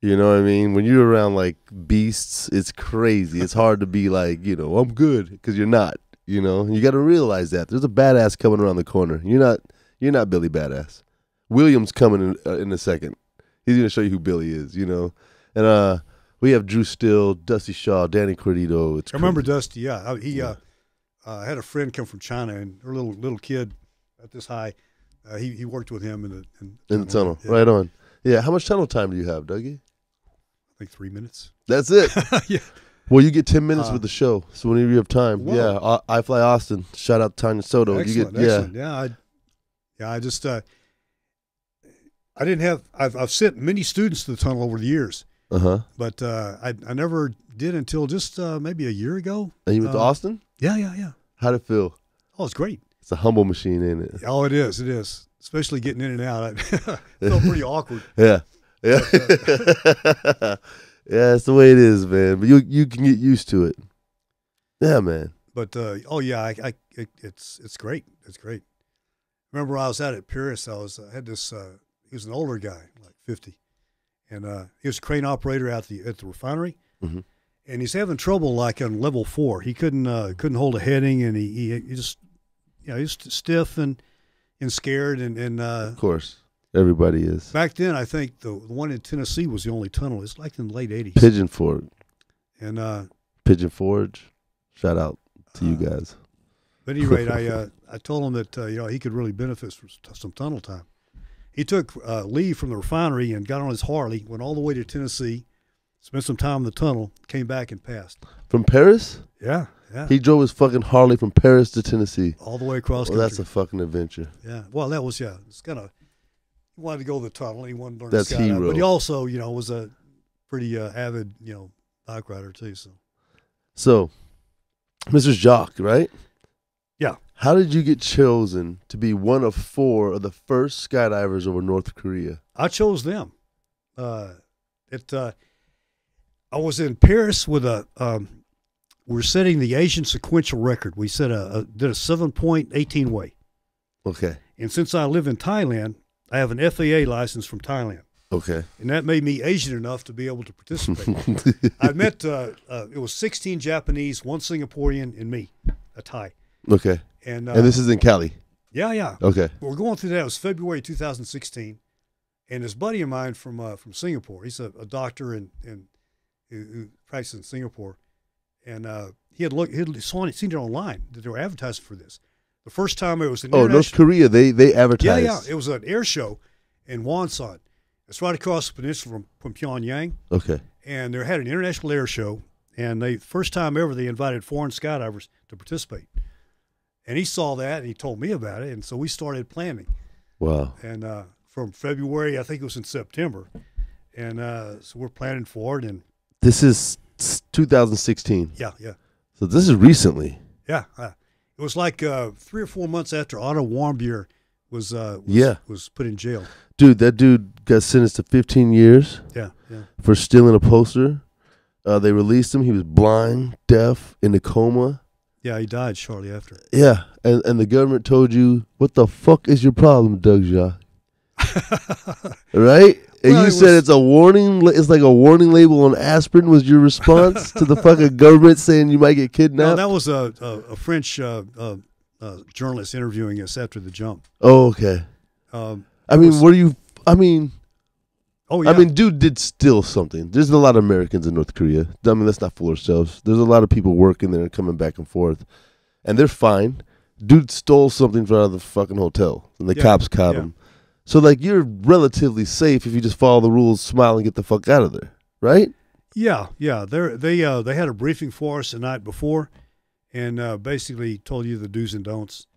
You know what I mean? When you're around like beasts, it's crazy. It's hard to be like, you know, I'm good, because you're not. You know, you got to realize that there's a badass coming around the corner. You're not Billy Badass. William's coming in a second. He's gonna show you who Billy is. You know, and we have Drew Still, Dusty Shaw, Danny Cordito. I remember Dusty. Yeah, he had a friend come from China, and her little kid at this high. He worked with him in the tunnel. Yeah. Right on. Yeah. How much tunnel time do you have, Dougie? I think 3 minutes. That's it. Yeah. Well, you get 10 minutes with the show, so whenever you have time. Whoa. Yeah. I Fly Austin. Shout out to Tanya Soto. Excellent. Yeah. I just I didn't have. I've sent many students to the tunnel over the years. But I never did until just maybe a year ago. And you went to Austin? Yeah. How'd it feel? Oh, it's great. It's a humble machine, ain't it? Oh, it is. It is. Especially getting in and out. I felt pretty awkward. Yeah. Yeah. Yeah, that's the way it is, man. But you can get used to it. Yeah, man. But it's great. It's great. Remember, I was out at Paris. I had this. He was an older guy, like 50, and he was a crane operator at the refinery, and he's having trouble like on level 4. He couldn't hold a heading, and he just he's stiff and scared and of course. Everybody is. Back then, I think the one in Tennessee was the only tunnel. It's like in the late 80s. Pigeon Forge. And Pigeon Forge. Shout out to you guys. At any rate, I told him that he could really benefit from some tunnel time. He took leave from the refinery and got on his Harley, went all the way to Tennessee, spent some time in the tunnel, came back and passed. From Paris? Yeah. He drove his fucking Harley from Paris to Tennessee. All the way across country. Well, that's a fucking adventure. Yeah. Well, that was, it's kind of. He wanted to go to the tunnel. He wanted to learn That's to skydive. hero. But he also, was a pretty avid, bike rider too. So, Mr. Jacques, right? Yeah. How did you get chosen to be one of 4 of the first skydivers over North Korea? I chose them. I was in Paris with we're setting the Asian sequential record. We did a 7.18 way. Okay. And since I live in Thailand, I have an FAA license from Thailand. Okay. And that made me Asian enough to be able to participate. I met, it was 16 Japanese, 1 Singaporean, and me, a Thai. Okay. And this is in Cali? Yeah. Okay. We're going through that. It was February 2016. And this buddy of mine from Singapore, he's a doctor who practices in Singapore. And he had seen it online that they were advertising for this. The first time it was an North Korea, they advertised. Yeah. It was an air show in Wonsan. It's right across the peninsula from Pyongyang. Okay. And they had an international air show, and first time ever they invited foreign skydivers to participate. And he saw that, and he told me about it, and so we started planning. Wow. And from February, I think it was in September, and so we're planning for it. And this is 2016. Yeah. So this is recently. Yeah. It was like 3 or 4 months after Otto Warmbier was put in jail. Dude, that dude got sentenced to 15 years. Yeah. For stealing a poster. They released him. He was blind, deaf, in a coma. Yeah, he died shortly after. Yeah, and the government told you, what the fuck is your problem, Doug Jacques? Right? And you said it's a warning. It's like a warning label on aspirin. Was your response to the fucking government saying you might get kidnapped? No, that was a French journalist interviewing us after the jump. Oh, okay. Oh yeah. I mean, dude did steal something. There's a lot of Americans in North Korea. I mean, let's not fool ourselves. There's a lot of people working there and coming back and forth, and they're fine. Dude stole something from out of the fucking hotel, and the cops caught him. So, like, you're relatively safe if you just follow the rules, smile, and get the fuck out of there, right? Yeah. They had a briefing for us the night before, and basically told you the do's and don'ts.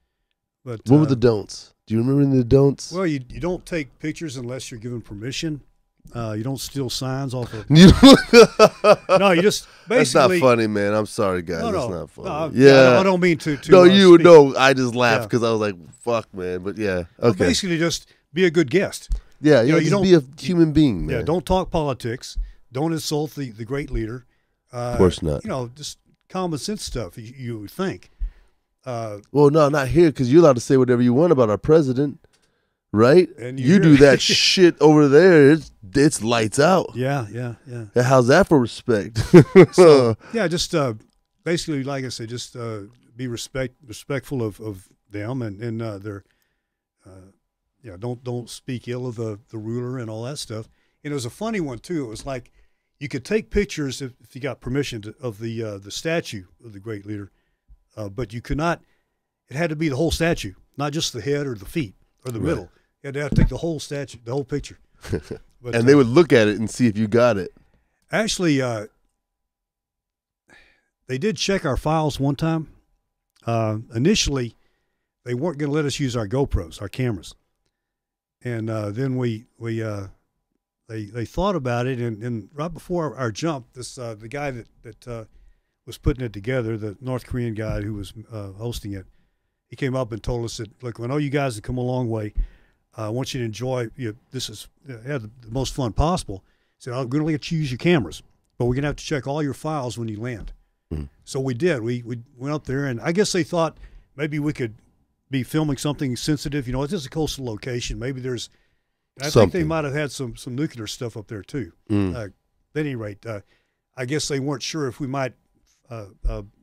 But what were the don'ts? Do you remember the don'ts? Well, you don't take pictures unless you're given permission. You don't steal signs off of. No, you just basically. That's not funny, man. I'm sorry, guys. No, That's not funny. I don't mean to. No, you speak. know. I just laughed because I was like, "Fuck, man." But yeah, okay. Well, basically, just be a good guest. Yeah, you don't be a human being, man. Yeah, don't talk politics. Don't insult the great leader. Of course not. Just common sense stuff. You would think. Well, no, not here because you're allowed to say whatever you want about our president, right? And you do that shit over there. It's lights out. Yeah. How's that for respect? So, yeah, just basically, like I said, just be respectful of them and their. Don't speak ill of the ruler and all that stuff. And it was a funny one too. It was like you could take pictures if you got permission of the statue of the great leader, but you could not. It had to be the whole statue, not just the head or the feet or the middle. You had to take the whole statue, the whole picture. But, and they would look at it and see if you got it. Actually, they did check our files one time. Initially, they weren't going to let us use our GoPros, our cameras. And then they thought about it, and right before our jump, the guy that was putting it together, the North Korean guy who was hosting it, he came up and told us that, look, I know you guys have come a long way. I want you to enjoy. This is have the most fun possible. He said, I'm going to let you use your cameras, but we're going to have to check all your files when you land. Mm. So we did. We went up there, and I guess they thought maybe we could be filming something sensitive. This is a coastal location. Maybe there's. I think they might have had some nuclear stuff up there too. At any rate, I guess they weren't sure if we might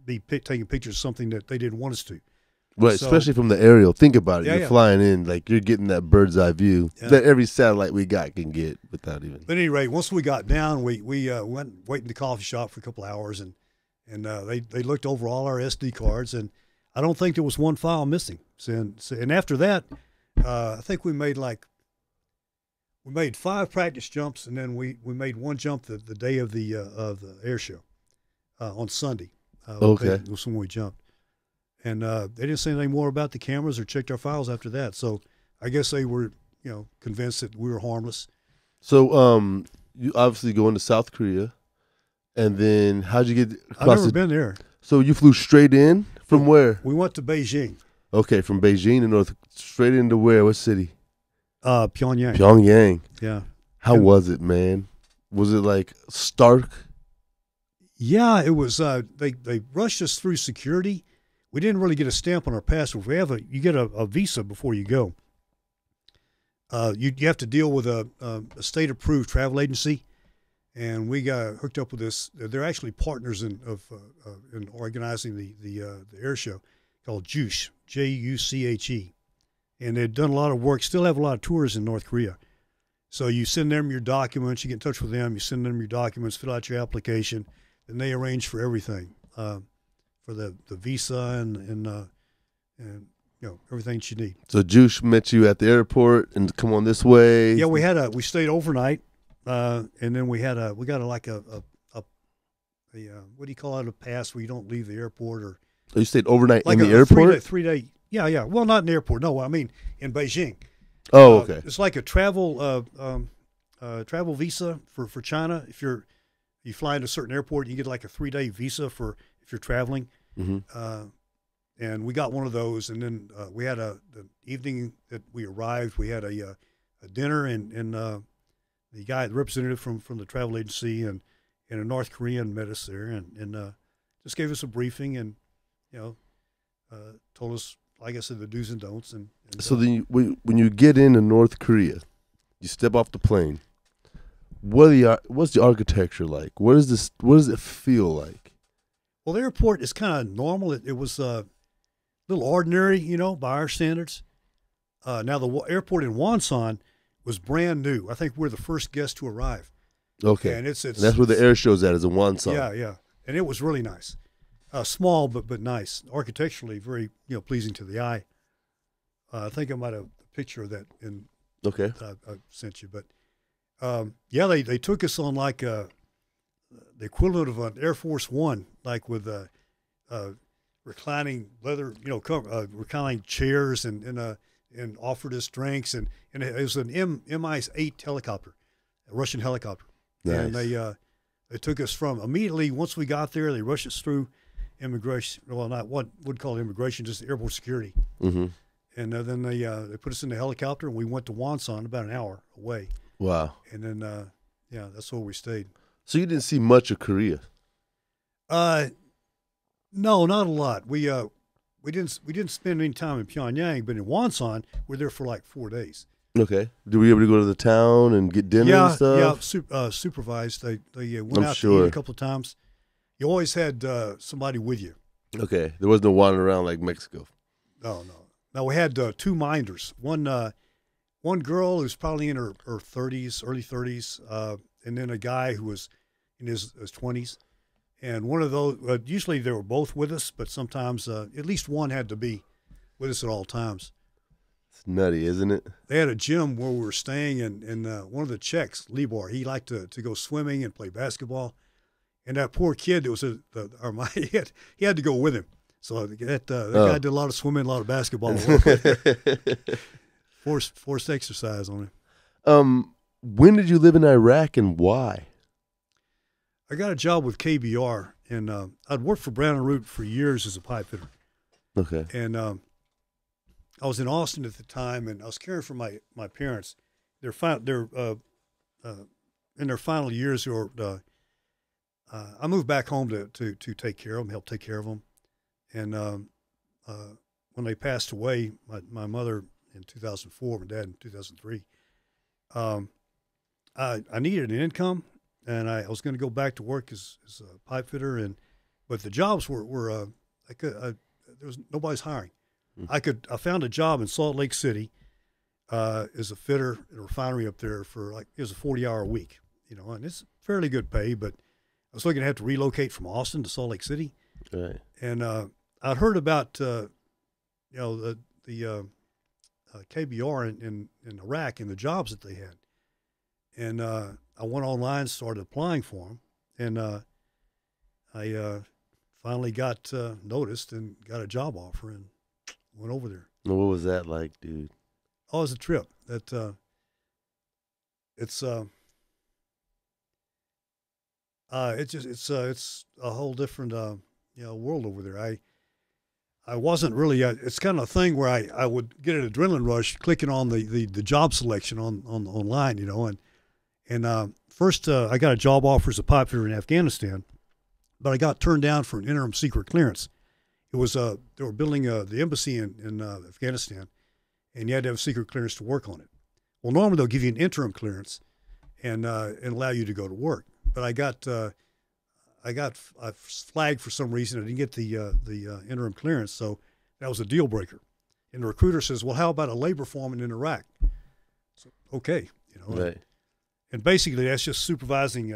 be taking pictures of something that they didn't want us to. Right, so, especially from the aerial. Think about it. You're flying in, like you're getting that bird's eye view that every satellite we got can get without even. But at any rate, once we got down, we went wait in the coffee shop for a couple hours, and they looked over all our SD cards, and I don't think there was one file missing. And after that, I think we made 5 practice jumps, and then we made one jump the day of the air show on Sunday. Okay, was when we jumped. And they didn't say anything more about the cameras or checked our files after that. So I guess they were, convinced that we were harmless. So you obviously go into South Korea, and then how'd you get across? I've never been there. So you flew straight in from where? We went to Beijing. Okay, from Beijing to straight into where? What city? Pyongyang. Pyongyang. Yeah. How was it, man? Was it like stark? Yeah, it was. They rushed us through security. We didn't really get a stamp on our passport. You get a visa before you go. You have to deal with a state-approved travel agency, and we got hooked up with this. They're actually partners in organizing the air show called JUCHE, Juche, and they've done a lot of work. Still have a lot of tours in North Korea. So you send them your documents. You get in touch with them. You send them your documents. Fill out your application, and they arrange for everything. For the visa and everything you need. So Juche met you at the airport and come on this way. Yeah, we stayed overnight, and then we got a what do you call it, a pass where you don't leave the airport or. Oh, you stayed overnight like in the airport? 3 day. Yeah. Well, not in the airport. No, I mean in Beijing. Oh, okay. It's like a travel visa for China. If you fly into a certain airport, you get like a 3-day visa for if you're traveling. Mm-hmm. And we got one of those, and then we had the evening that we arrived, we had a dinner, and the representative from the travel agency and a North Korean met us there, and just gave us a briefing, and told us, like I said, the do's and don'ts. And so then when you get into North Korea, you step off the plane. What's the architecture like? What does it feel like? Well, the airport is kind of normal. It was a little ordinary, by our standards. Now, the airport in Wonsan was brand new. I think we're the first guests to arrive. Okay. And it's that's where the air show's at, is in Wonsan. Yeah. And it was really nice. Small, but nice. Architecturally, very, pleasing to the eye. I think I might have a picture of that in. Okay. I sent you. But, they took us on like the equivalent of an Air Force One, like with reclining leather, reclining chairs and offered us drinks, and it was an Mi-8 helicopter, a Russian helicopter. Nice. And they took us from immediately once we got there, they rushed us through immigration. Well, not what would call it immigration, just airport security. Mm-hmm. And then they put us in the helicopter, and we went to Wonsan, about an hour away. Wow. And then that's where we stayed. So you didn't see much of Korea? No, not a lot. We didn't spend any time in Pyongyang, but in Wonsan, we're there for like 4 days. Okay. Did we able to go to the town and get dinner and stuff? Yeah, supervised. They went out to eat a couple of times. You always had somebody with you. Okay. There was no wandering around like Mexico. No. Now, we had two minders. One girl who's probably in her 30s, early 30s, and then a guy who was in his 20s. And one of those, usually they were both with us, but sometimes at least one had to be with us at all times. It's nutty, isn't it? They had a gym where we were staying, and one of the Czechs, Libor, he liked to go swimming and play basketball. And that poor kid that was he had to go with him. So that guy did a lot of swimming, a lot of basketball. Forced exercise on him. When did you live in Iraq and why? I got a job with KBR, and I'd worked for Brown and Root for years as a pipe fitter. Okay. And I was in Austin at the time, and I was caring for my parents. They're in their final years. I moved back home to take care of them, help take care of them. And when they passed away, my mother in 2004, my dad in 2003, I needed an income, and I was going to go back to work as a pipe fitter, but the jobs were there was nobody's hiring. Mm-hmm. I found a job in Salt Lake City as a fitter at a refinery up there for it was a 40-hour week, and it's fairly good pay, but I was looking to have to relocate from Austin to Salt Lake City. Right. And I'd heard about the KBR in Iraq and the jobs that they had, and I went online, started applying for them, and I finally got noticed and got a job offer and went over there. What was that like, dude? Oh, it was a trip. It's a whole different world over there. I wasn't really. It's kind of a thing where I would get an adrenaline rush clicking on the job selection on online, and first I got a job offer as a pipe fitter in Afghanistan, but I got turned down for an interim secret clearance. It was they were building the embassy in Afghanistan, and you had to have a secret clearance to work on it. Well, normally they'll give you an interim clearance and allow you to go to work. But I got flagged for some reason. I didn't get the interim clearance, so that was a deal breaker. And the recruiter says, "Well, how about a labor foreman in Iraq?" So okay, Right. And basically that's just supervising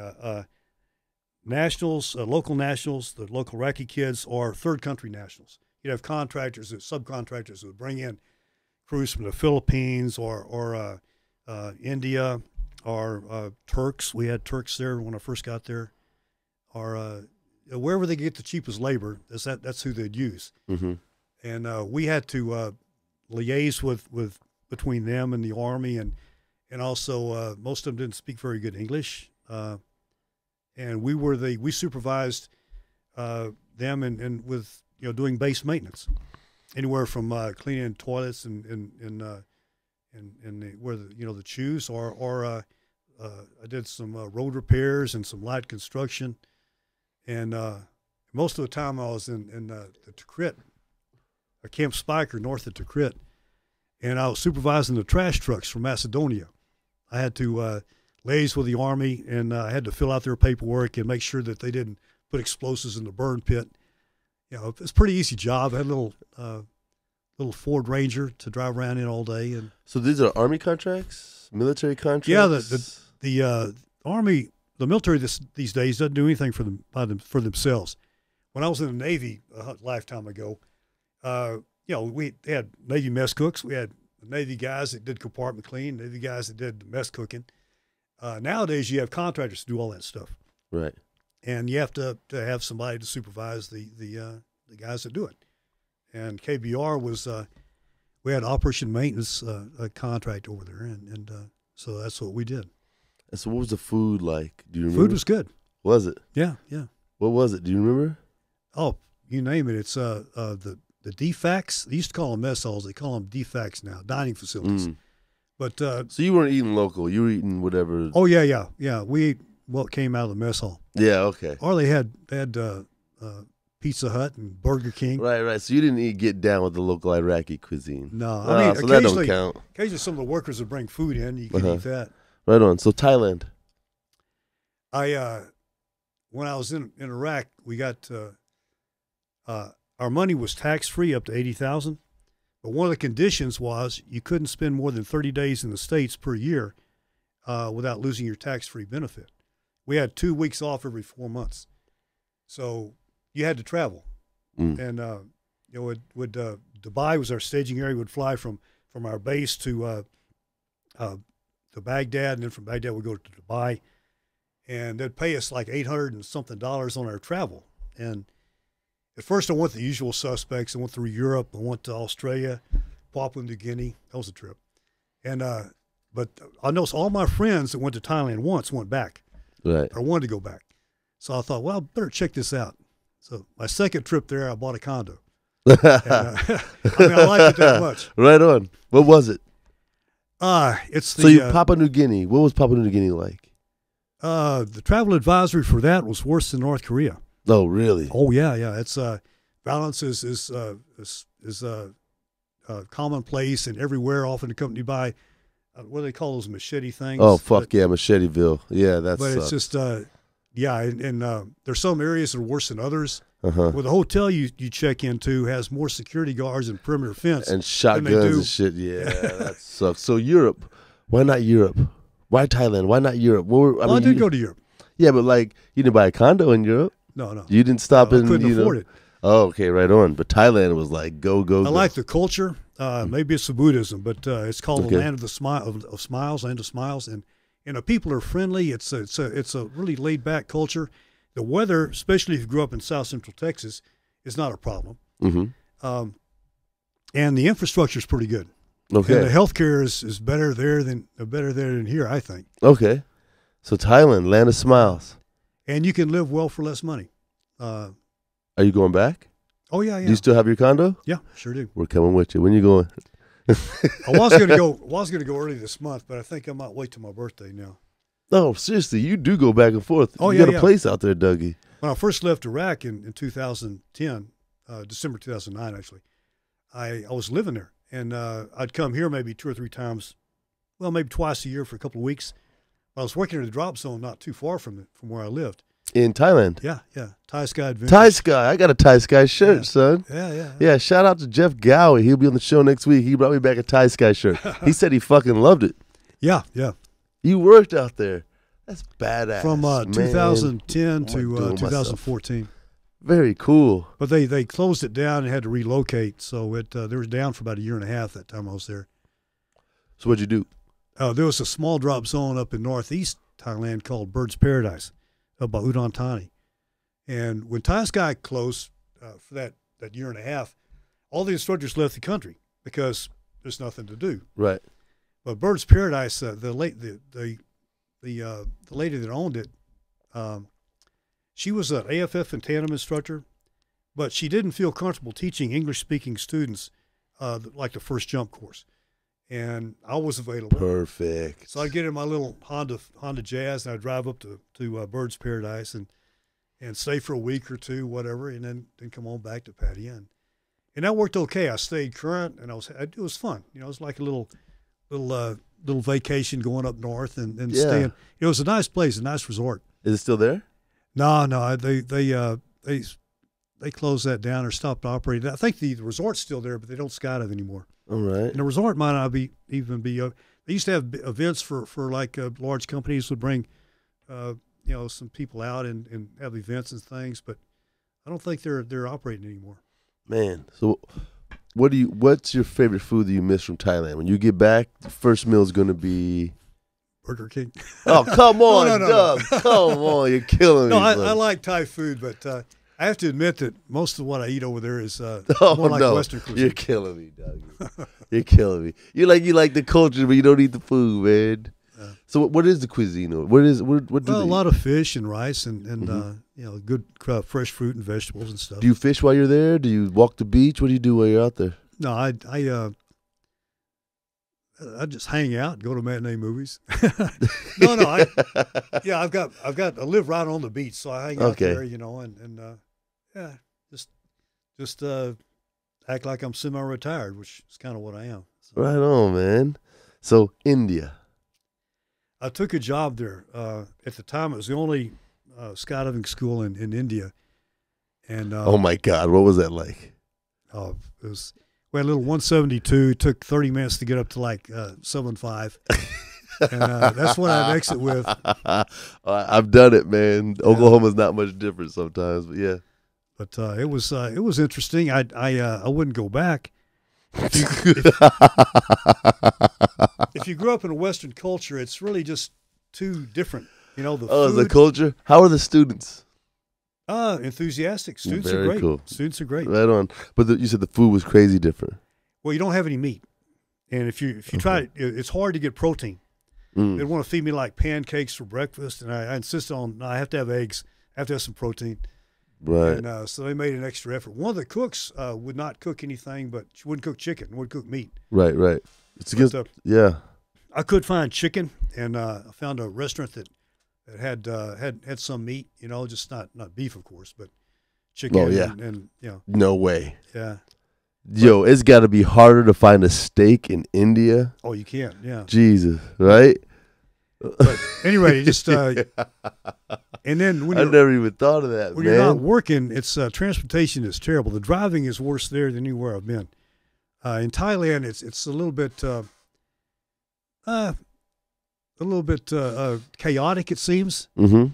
nationals, local nationals, the local Iraqi kids, or third country nationals. You'd have contractors, subcontractors who would bring in crews from the Philippines or India. Or Turks. We had Turks there when I first got there. Or wherever they get the cheapest labor, that's who they'd use. Mm-hmm. And we had to liaise with between them and the Army, and also most of them didn't speak very good English. And we supervised them and with doing base maintenance, anywhere from cleaning toilets and where the chews or I did some road repairs and some light construction, and most of the time I was in the Tikrit, Camp Spiker north of Tikrit, and I was supervising the trash trucks from Macedonia. I had to liaise with the Army, and I had to fill out their paperwork and make sure that they didn't put explosives in the burn pit. It's a pretty easy job. I had a little Ford Ranger to drive around in all day. And so these are Army contracts, military contracts? Yeah, the Army, the military these days doesn't do anything for themselves. When I was in the Navy a lifetime ago, we had Navy mess cooks. We had Navy guys that did compartment clean, Navy guys that did mess cooking. Nowadays, you have contractors to do all that stuff. Right. and you have to have somebody to supervise the guys that do it. And KBR was we had operation maintenance a contract over there, and so that's what we did. And so what was the food like? Do you remember? Food was good. Was it? Yeah. What was it? Do you remember? Oh, you name it. It's the DFACs. They used to call them mess halls. They call them DFACs now, dining facilities. But so you weren't eating local. You were eating whatever. Oh yeah. We ate what came out of the mess hall. Yeah. Okay. Or they had Pizza Hut and Burger King. Right. So you didn't get down with the local Iraqi cuisine. No, I mean, so that don't count. Occasionally, some of the workers would bring food in. You could eat that. Right on. So Thailand. When I was in Iraq, we got our money was tax free up to $80,000, but one of the conditions was you couldn't spend more than 30 days in the States per year without losing your tax free benefit. We had 2 weeks off every 4 months, so you had to travel. And Dubai was our staging area. We'd fly from our base to Baghdad, and then from Baghdad we'd go to Dubai. And they'd pay us like $800 and something on our travel. And at first I went the usual suspects. I went through Europe. I went to Australia, Papua New Guinea. That was a trip. And but I noticed all my friends that went to Thailand once went back. Right. Or wanted to go back. So I thought, well, I better check this out. So my second trip there, I bought a condo. And, I liked it that much. Right on. What was it? It's the So Papua New Guinea. What was Papua New Guinea like? The travel advisory for that was worse than North Korea. Oh, really? Oh, yeah. It's violence is commonplace and everywhere, often accompanied by what do they call those machete things? Oh, fuck yeah, Machete-ville. Yeah, that's. But it's just and there's some areas that are worse than others. Uh-huh. Well, the hotel you check into has more security guards and perimeter fence and shotguns and shit. Yeah, that sucks. So Europe, why not Europe? Why Thailand? Why not Europe? I did go to Europe. Yeah, but like you didn't buy a condo in Europe. No. You didn't stop in. I couldn't afford it. Oh, okay, right on. But Thailand was like go. I like the culture. Maybe it's the Buddhism, but it's called the land of the smiles, land of smiles, and the people are friendly. It's a really laid back culture. The weather, especially if you grew up in South Central Texas, is not a problem. Mm-hmm. And the infrastructure is pretty good. Okay. And the healthcare is better there than here, I think. Okay. So Thailand, land of smiles. And you can live well for less money. Are you going back? Oh yeah. Do you still have your condo? Yeah, sure do. We're coming with you. When you going? I was gonna go early this month, but I think I might wait till my birthday now. No, seriously, you do go back and forth. Oh, you got a place out there, Dougie. When I first left Iraq in 2010, December 2009, actually, I was living there, and I'd come here maybe 2 or 3 times, well, maybe twice a year for a couple of weeks. I was working in the drop zone not too far from where I lived. In Thailand? Yeah. Thai Sky Adventures. Thai Sky. I got a Thai Sky shirt, son. Yeah, shout out to Jeff Gowie. He'll be on the show next week. He brought me back a Thai Sky shirt. He said he fucking loved it. Yeah. You worked out there. That's badass. From 2010 to 2014. Very cool. But they closed it down and had to relocate, so they were down for about a year and a half that time I was there. So what'd you do? There was a small drop zone up in northeast Thailand called Bird's Paradise, up by Udon Thani. And when Thai Sky closed for that year and a half, all the instructors left the country because there's nothing to do. Right. But Bird's Paradise, the lady that owned it, she was an AFF and Tandem Instructor, but she didn't feel comfortable teaching English-speaking students like the first jump course. And I was available. Perfect. So I'd get in my little Honda Jazz, and I'd drive up to Bird's Paradise and stay for a week or two, whatever, and then come on back to Patty Inn. And that worked okay. I stayed current, and it was fun. You know, it was like a little vacation going up north and staying. It was a nice place, a nice resort. Is it still there? No, they closed that down or stopped operating. I think the resort's still there, but they don't skydive anymore. All right. And the resort might not even be. They used to have events for like large companies would bring, some people out and have events and things, but I don't think they're operating anymore. Man, so what's your favorite food that you miss from Thailand? When you get back, the first meal is going to be Burger King. Oh, come on, No. Doug. Come on, you're killing me. No, I son. like Thai food, but I have to admit that most of what I eat over there is Oh more like no, Western cuisine. you're killing me, Doug. You're killing me. You like the culture, but you don't eat the food, man. So what is the cuisine? What do Well, they a eat? lot of fish and rice and good fresh fruit and vegetables and stuff. Do you fish while you're there? Do you walk the beach? What do you do while you're out there? No, I just hang out, go to matinee movies. No, I live right on the beach, so I hang out there, and just act like I'm semi-retired, which is kind of what I am. So. Right on, man. So India. I took a job there. At the time, it was the only skydiving school in India. And Oh my God, what was that like? We had a little 172. It took 30 minutes to get up to like 7.5. And that's what I'd exit with. I've done it, man. Oklahoma's not much different sometimes, but yeah. But it was interesting. I wouldn't go back. If you grew up in a Western culture, it's really just too different. The food, the culture. How are the students? Enthusiastic. Students are Very great. cool. Students are great. Right on. But you said the food was crazy different. Well, you don't have any meat, and if you try it, it's hard to get protein. They want to feed me like pancakes for breakfast, and I insist on I have to have eggs. I have to have some protein. Right. And so they made an extra effort. One of the cooks would not cook anything, but she wouldn't cook chicken. Wouldn't cook meat. Right. It's against. Yeah. I could find chicken, and I found a restaurant that had some meat. Just not beef, of course, but chicken. Oh yeah. And No way. Yeah. Yo, it's got to be harder to find a steak in India. Oh, you can. Yeah. Jesus, right? But anyway, just and then when I never even thought of that, when man. you're not working, it's transportation is terrible. The driving is worse there than anywhere I've been. In Thailand, it's a little bit chaotic, it seems. Mm-hmm.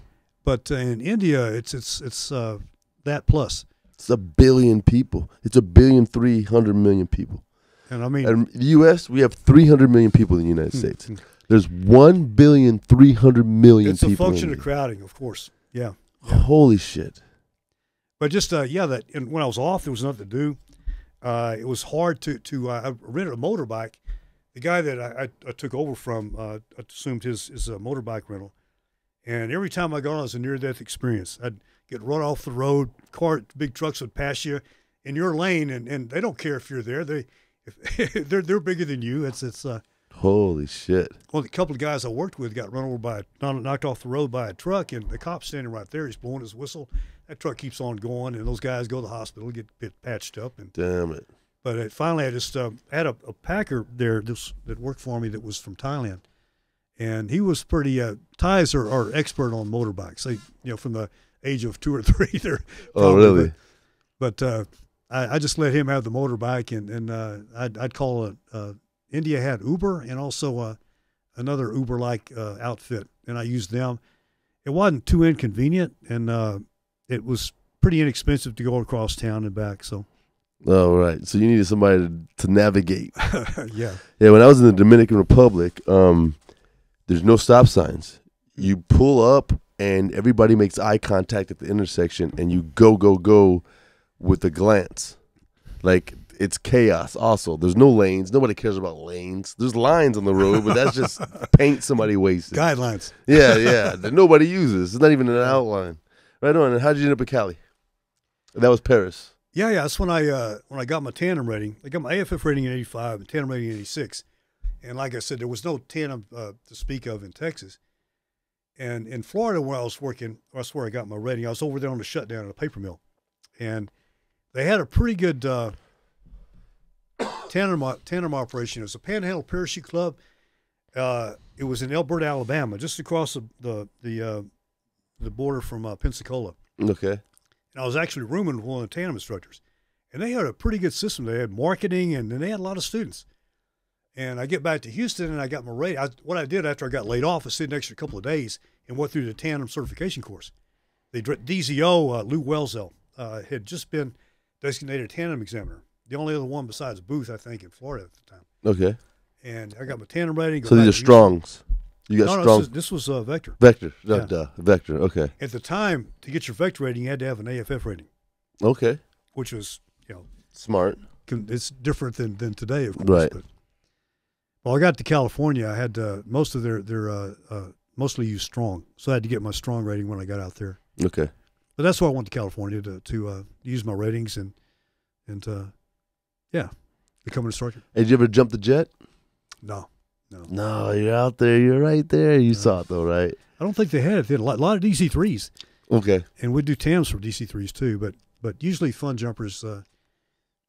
But in India, it's that plus. It's 1 billion people. It's 1,300,000,000 people. And I mean, And the U.S., we have 300 million people in the United States. There's 1,300,000,000 it's a people. function of crowding, of course. Yeah. Holy shit. But just and when I was off, there was nothing to do. It was hard to I rented a motorbike. The guy that I took over from I assumed his motorbike rental, and every time I got on, it was a near-death experience. I'd get run off the road. Big trucks would pass you in your lane, and they don't care if you're there. They're bigger than you. It's Holy shit. Well, the couple of guys I worked with got run over knocked off the road by a truck, and the cop's standing right there. He's blowing his whistle. That truck keeps on going, and those guys go to the hospital, get patched up. And Damn it. But finally, I just had a packer there that worked for me that was from Thailand, and he was pretty. Thais are expert on motorbikes. They, from the age of 2 or 3, they're. Oh, really? But I just let him have the motorbike, and I'd call it. India had Uber and also another Uber-like outfit, and I used them. It wasn't too inconvenient, and it was pretty inexpensive to go across town and back. So. Oh, right. So you needed somebody to navigate. Yeah. Yeah, when I was in the Dominican Republic, there's no stop signs. You pull up, and everybody makes eye contact at the intersection, and you go with a glance. Like, it's chaos also. There's no lanes. Nobody cares about lanes. There's lines on the road, but that's just paint somebody wasted. Guidelines. Yeah, that nobody uses. It's not even an outline. Right on. And how did you end up at Cali? That was Paris. Yeah. That's when I got my tandem rating. I got my AFF rating in 85 and tandem rating in 86. And like I said, there was no tandem to speak of in Texas. And in Florida, where I was working, that's where I got my rating. I was over there on the shutdown at a paper mill. And they had a pretty good tandem operation. It was a Panhandle Parachute Club. It was in Elbert, Alabama, just across the border from Pensacola. Okay. And I was actually rooming with one of the tandem instructors. And they had a pretty good system. They had marketing, and they had a lot of students. And I get back to Houston, and I got my rating. What I did after I got laid off, I stayed an extra couple of days and went through the tandem certification course. The DZO, Lou Welzell, had just been designated tandem examiner. The only other one besides Booth, I think, in Florida at the time. Okay. And I got my tandem rating. So these are Strongs. You got No, strong. this was Vector. Vector. Yeah. Vector. Okay. At the time, to get your Vector rating, you had to have an AFF rating, Okay. which was, Smart. it's different than today, of course. Right. But, well, I got to California. I had most of their mostly used strong, so I had to get my strong rating when I got out there. Okay. But that's why I went to California to use my ratings and become an instructor. Did you ever jump the jet? No. No, you're out there. You're right there. You saw it though, right? I don't think they had it. They had a lot of DC-3s. Okay. And we'd do tandems for DC-3s too, but usually fun jumpers.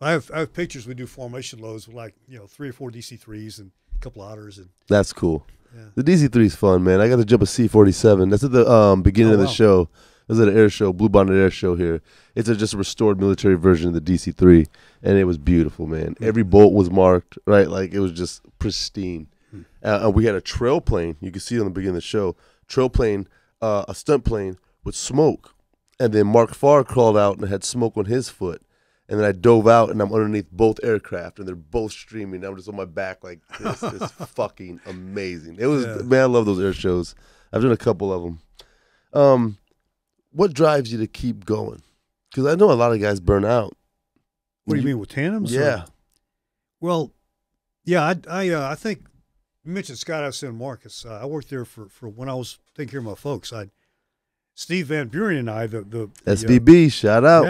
I have pictures. We do formation loads with 3 or 4 DC-3s and a couple of otters. And That's cool. yeah. The DC-3 is fun, man. I got to jump a C-47. That's at the beginning of the show. It was at an air show, Blue Bonnet Air Show here. It's just a restored military version of the DC-3, and it was beautiful, man. Every bolt was marked, right? Like, it was just pristine. And we had a trail plane. You can see it on the beginning of the show. Trail plane, a stunt plane with smoke. And then Mark Farr crawled out and had smoke on his foot. And then I dove out, and I'm underneath both aircraft, and they're both streaming. I'm just on my back like this. It's fucking amazing. It was, man, I love those air shows. I've done a couple of them. What drives you to keep going? Because I know a lot of guys burn out. What do you mean with tandems? Yeah. Well, yeah, I think you mentioned Skydive San Marcos. I worked there for when I was taking care of my folks. Steve Van Buren and I, the SVB, shout out.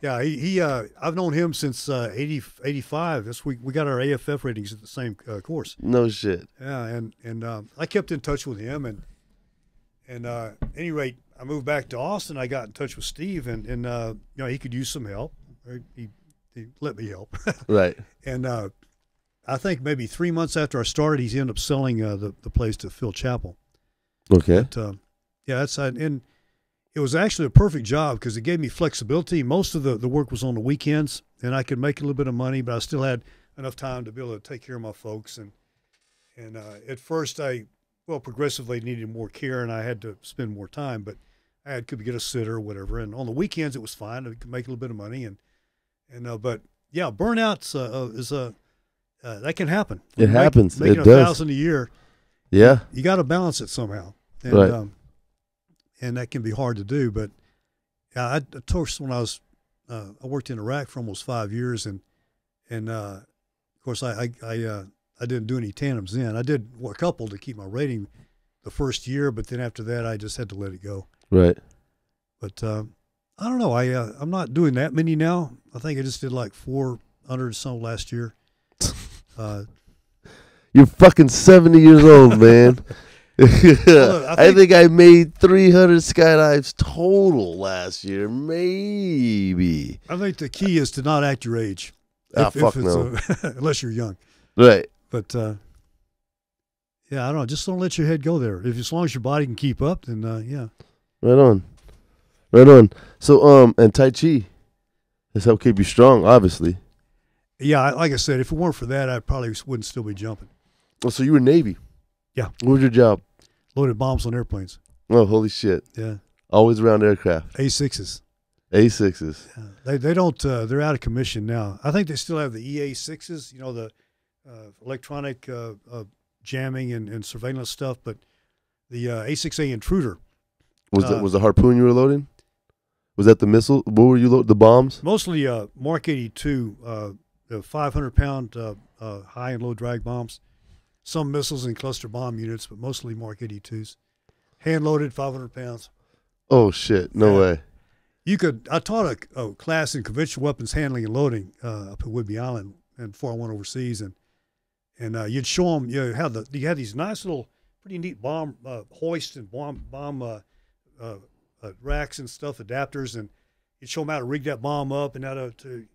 Yeah. He I've known him since 85. We got our AFF ratings at the same course. No shit. Yeah, and I kept in touch with him, and at any rate, I moved back to Austin. I got in touch with Steve, and he could use some help. He let me help. Right. And I think maybe 3 months after I started, he's ended up selling the place to Phil Chappell. Okay. But, and it was actually a perfect job because it gave me flexibility. Most of the work was on the weekends, and I could make a little bit of money, but I still had enough time to be able to take care of my folks. And at first, I progressively needed more care, and I had to spend more time, but I could get a sitter or whatever. And on the weekends, it was fine. I could make a little bit of money, but yeah, burnouts is that can happen. It happens. Making it does. 1,000 a year. Yeah. You got to balance it somehow. And, right. And that can be hard to do. But I torched when I was I worked in Iraq for almost 5 years, and of course I didn't do any tandems then. I did a couple to keep my rating the first year, but then after that I just had to let it go. Right. But I don't know. I'm not doing that many now. I think I just did like 400 some last year. You're fucking 70 years old, man. I think I made 300 skydives total last year, maybe. I think the key is to not act your age. Fuck no. Unless you're young. Right. But, yeah, I don't know. Just don't let your head go there. As long as your body can keep up, then, yeah. Right on. Right on. So, and Tai Chi has helped keep you strong, obviously. Yeah, like I said, if it weren't for that, I probably wouldn't still be jumping. Oh, so you were Navy? Yeah. What was your job? Loaded bombs on airplanes. Oh, holy shit. Yeah. Always around aircraft. A6s. A6s. Yeah. They don't, they're out of commission now. I think they still have the EA6s, the electronic jamming and surveillance stuff, but the A6A Intruder. Was the harpoon you were loading? Was that the missile? What were you loading? The bombs? Mostly Mark 82, the 500-pound high and low drag bombs. Some missiles and cluster bomb units, but mostly Mark 82s. Hand-loaded, 500 pounds. Oh, shit. No way. I taught a class in conventional weapons handling and loading up at Whidbey Island and before I went overseas. And you'd show them, you had these nice little, pretty neat bomb hoist and bomb racks and stuff, adapters, and you'd show them how to rig that bomb up and how to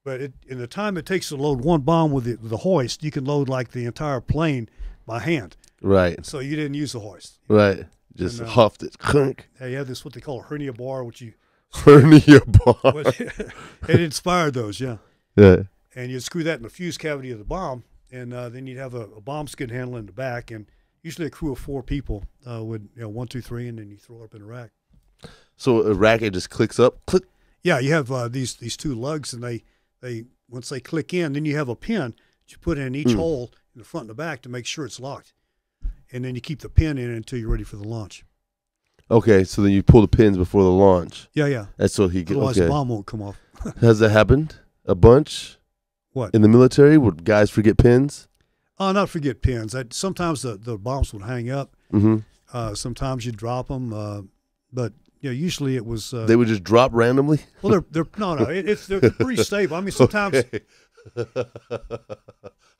but in the time it takes to load one bomb with the hoist, you can load like the entire plane by hand. Right. So you didn't use the hoist. Right. Just huffed it. Clunk. Yeah, you have this, what they call a hernia bar, which you... Hernia bar. It inspired those, yeah. Yeah. And you'd screw that in the fuse cavity of the bomb, and then you'd have a bomb skid handle in the back, and usually a crew of 4 people would, 1, 2, 3, and then you throw it up in a rack. So a rack, it just clicks up? Click. Yeah, you have these 2 lugs, and they once they click in, then you have a pin that you put in each hole in the front and the back to make sure it's locked. and then you keep the pin in until you're ready for the launch. Okay, so then you pull the pins before the launch. Yeah. That's so he Otherwise okay. the bomb won't come off. Has that happened a bunch? What? In the military, would guys forget pins? Oh, not forget pins. Sometimes the bombs would hang up. Mm-hmm. Sometimes you drop them, but usually it was. They would just drop randomly. Well, they're pretty stable. I mean, sometimes. Okay.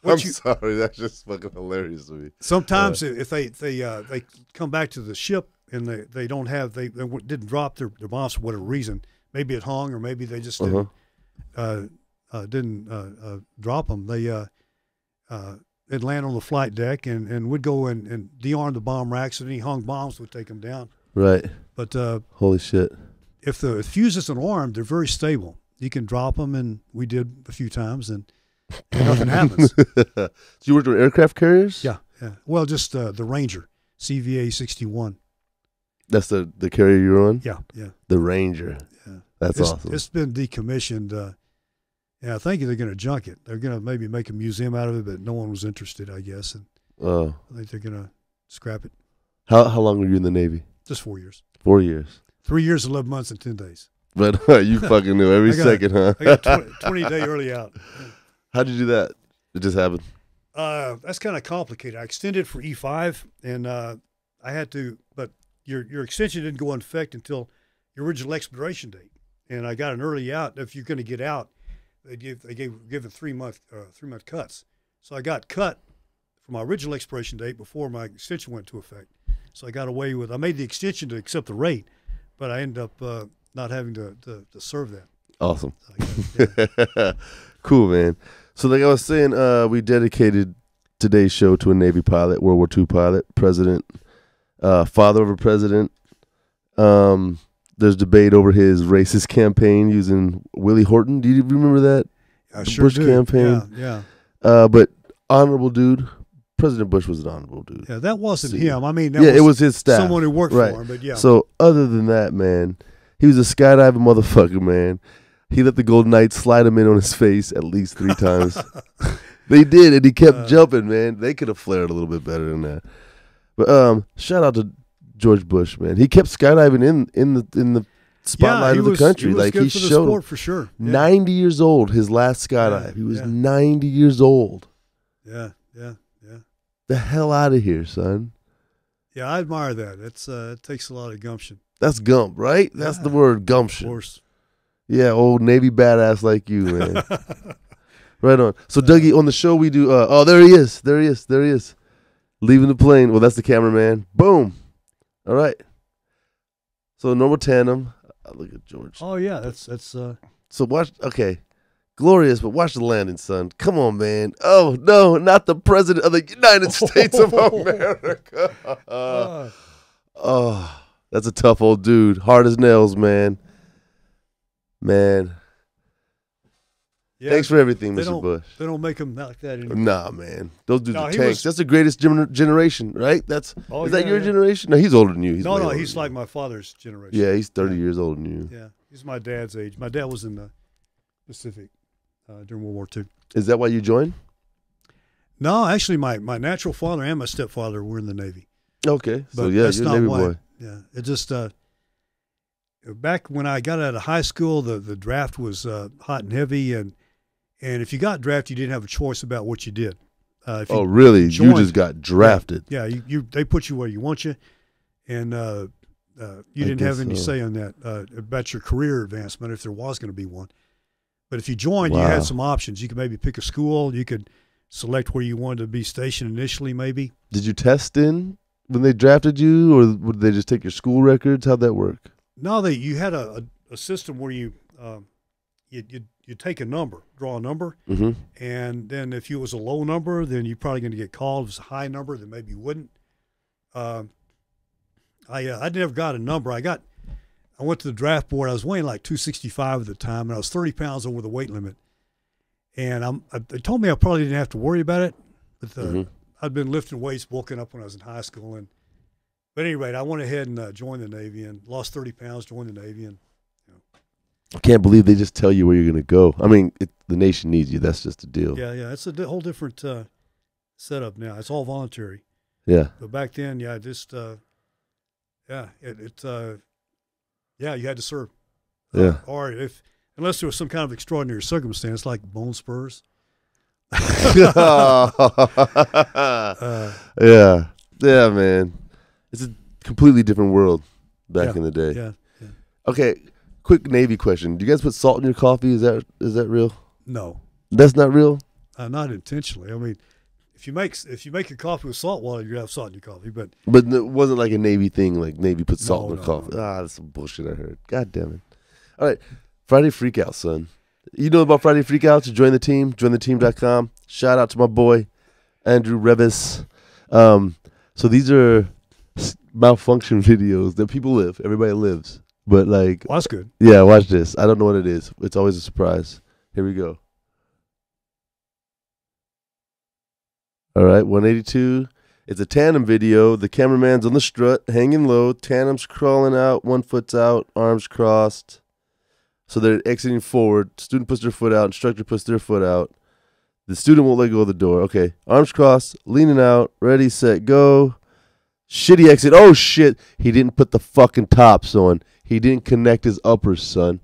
I'm sorry, that's just fucking hilarious to me. Sometimes if they come back to the ship and they didn't drop their bombs for whatever reason, maybe it hung or maybe they just didn't drop them. They'd land on the flight deck and we'd go and de-arm the bomb racks, and any hung bombs would take them down. Right. But holy shit, if the fuse isn't armed, they're very stable. You can drop them, and we did a few times, and nothing happens. So you worked with aircraft carriers? Yeah. Well, just the Ranger, CVA 61. That's the carrier you're on? Yeah. The Ranger. Yeah. That's awesome. It's been decommissioned. I think they're going to junk it. They're going to maybe make a museum out of it, but no one was interested, I guess. And I think they're going to scrap it. How long were you in the Navy? Just 4 years. 4 years. 3 years, 11 months, and 10 days. But you fucking knew every second, huh? I got 20-day early out. How'd you do that? It just happened? That's kind of complicated. I extended for E5, and I had to, but your extension didn't go into effect until your original expiration date. And I got an early out. If you're going to get out, they give it 3 month cuts. So I got cut from my original expiration date before my extension went into effect. So I got away with. I made the extension to accept the rate, but I ended up not having to serve that. Awesome. Yeah. Cool, man. So like I was saying, we dedicated today's show to a Navy pilot, World War II pilot, president, father of a president. There's debate over his racist campaign using Willie Horton. Do you remember that? I the sure Bush do. campaign? Yeah. But honorable dude. President Bush was an honorable dude. Yeah, that wasn't him. I mean, it was his staff. Someone who worked for him, but yeah. So other than that, man, he was a skydiving motherfucker, man. He let the Golden Knights slide him in on his face at least 3 times. They did, and he kept jumping, man. They could have flared a little bit better than that. But shout out to George Bush, man. He kept skydiving in the spotlight of the country. He was good for the showed sport for sure. Yeah. 90 years old, his last skydive. He was 90 years old. Yeah. The hell out of here, son. Yeah, I admire that. It takes a lot of gumption. That's gump, right? That's the word, gumption. Of course. Yeah, old Navy badass like you, man. Right on. So, Dougie, on the show we do, there he is. Leaving the plane. Well, that's the cameraman. Boom. All right. So, normal tandem. Look at George. Oh, yeah, that's. So, watch, okay. Glorious, but watch the landing, son. Come on, man. Oh, no, not the president of the United States of America. Oh, that's a tough old dude. Hard as nails, man. Man. Yeah, thanks for everything, Mr. Bush. They don't make them like that anymore. Nah, man. Those dudes are tanks. That's the greatest generation, right? Is that your generation? No, he's older than you. He's like my father's generation. Yeah, he's 30 years older than you. Yeah, he's my dad's age. My dad was in the Pacific during World War II. Is that why you joined? No, actually, my natural father and my stepfather were in the Navy. Okay, so yeah, you're a Navy boy. Yeah, it just back when I got out of high school, the draft was hot and heavy, and if you got drafted, you didn't have a choice about what you did. Really? You just got drafted? Yeah, they put you where you want you, and you didn't have any say on that about your career advancement if there was going to be one. But if you joined, you had some options. You could maybe pick a school. You could select where you wanted to be stationed initially, maybe. Did you test in when they drafted you, or would they just take your school records? How'd that work? No, you had a system where you take a number, draw a number, and then if it was a low number, then you're probably going to get called. If it was a high number, then maybe you wouldn't. I never got a number. I went to the draft board. I was weighing like 265 at the time, and I was 30 pounds over the weight limit. And they told me I probably didn't have to worry about it. But I'd been lifting weights, bulking up when I was in high school. But at any rate, I went ahead and joined the Navy and lost 30 pounds, joined the Navy. I can't believe they just tell you where you're going to go. I mean, the nation needs you. That's just the deal. Yeah. It's a whole different setup now. It's all voluntary. Yeah. But back then, yeah, just yeah, yeah, you had to serve. Yeah. Or unless there was some kind of extraordinary circumstance like bone spurs. Yeah. Yeah, man. It's a completely different world back in the day. Yeah. Okay, quick Navy question. Do you guys put salt in your coffee? Is that real? No. That's not real? Not intentionally. I mean, if you make your coffee with salt water, you have salt in your coffee. But it wasn't like a Navy thing, like Navy put salt in their coffee. No. Ah, that's some bullshit I heard. God damn it. All right, Friday Freakout, son. You know about Friday Freakouts? You join the team, jointheteam.com. Shout out to my boy, Andrew Revis. So these are malfunction videos that people live. Everybody lives. But like, well, that's good. Yeah, watch this. I don't know what it is. It's always a surprise. Here we go. All right, 182. It's a tandem video. The cameraman's on the strut, hanging low. Tandem's crawling out. 1 foot's out, arms crossed. So they're exiting forward. Student puts their foot out. Instructor puts their foot out. The student won't let go of the door. Okay, arms crossed, leaning out. Ready, set, go. Shitty exit. Oh, shit. He didn't put the fucking tops on. He didn't connect his uppers, son.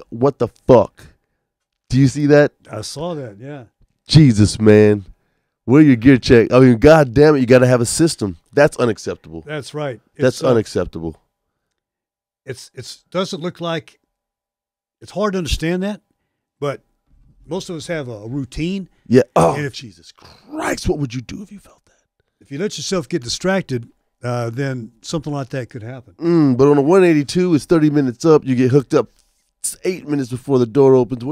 What the fuck? Do you see that? I saw that, yeah. Jesus, man. Where your gear check? I mean, God damn it, you got to have a system. That's unacceptable. That's right. That's unacceptable. It's doesn't look like, it's hard to understand that, but most of us have a routine. Yeah. Oh, and Jesus Christ, what would you do if you felt that? If you let yourself get distracted, then something like that could happen. But on a 182, it's 30 minutes up. You get hooked up 8 minutes before the door opens.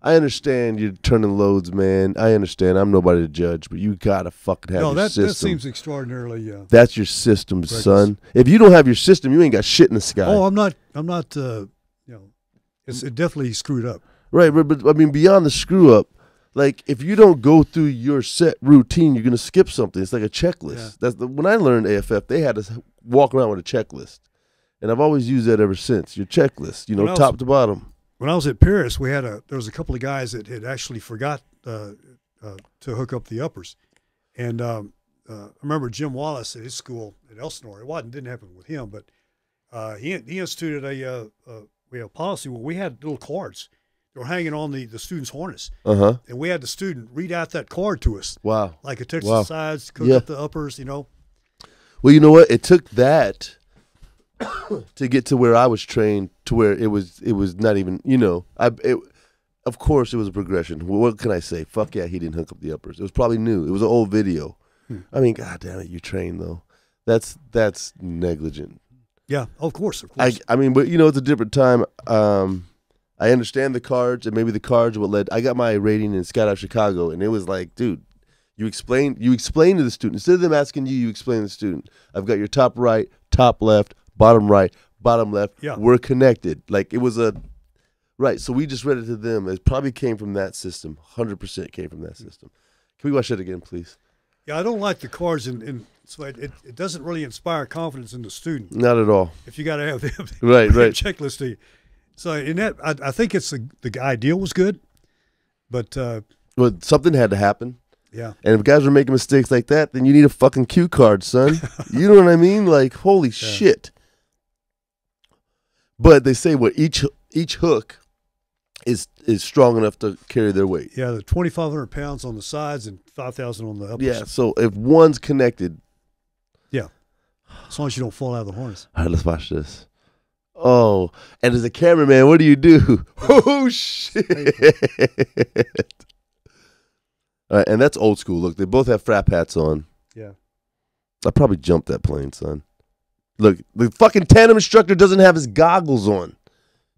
I understand you're turning loads, man. I understand. I'm nobody to judge, but you got to fucking have your system. That seems extraordinarily. That's your system, son. If you don't have your system, you ain't got shit in the sky. Oh, I'm not. It's definitely screwed up. Right, but I mean, beyond the screw up, like if you don't go through your set routine, you're gonna skip something. It's like a checklist. Yeah. When I learned AFF, they had to walk around with a checklist, and I've always used that ever since. Your checklist, top to bottom. When I was at Paris, there was a couple of guys that had actually forgot to hook up the uppers, and I remember Jim Wallace at his school at Elsinore. Didn't happen with him, but he instituted we have a policy where we had little cards that were hanging on the student's harness, and we had the student read out that card to us. Wow, like a Texas sides, hook up the uppers, Well, you know what? It took that to get to where I was trained, to where it was not even, of course it was a progression. What can I say? Fuck yeah, he didn't hook up the uppers. It was probably new. It was an old video. I mean, God damn it, you trained though. That's negligent. Yeah, of course. I mean, but it's a different time. I understand the cards, and maybe the cards what led. I got my rating in Skydive Chicago, and it was like, dude, you explain to the student. Instead of them asking you, you explain to the student. I've got your top right, top left, bottom right, bottom left. Yeah. We're connected. Like it was right. So we just read it to them. It probably came from that system. 100% came from that system. Can we watch that again, please? Yeah, I don't like the cards, and so it doesn't really inspire confidence in the student. Not at all. If you got to have them right. checklist to you. So in that, I think the ideal was good, but something had to happen. Yeah. And if guys were making mistakes like that, then you need a fucking cue card, son. You know what I mean? Like, holy shit. But they say each hook is strong enough to carry their weight. Yeah, the 2,500 pounds on the sides and 5,000 on the uppers. Yeah, so if one's connected. Yeah, as long as you don't fall out of the harness. All right, let's watch this. Oh, and as a cameraman, what do you do? Oh, shit. All right, and that's old school. Look, they both have frap hats on. Yeah. I probably jumped that plane, son. Look, the fucking tandem instructor doesn't have his goggles on.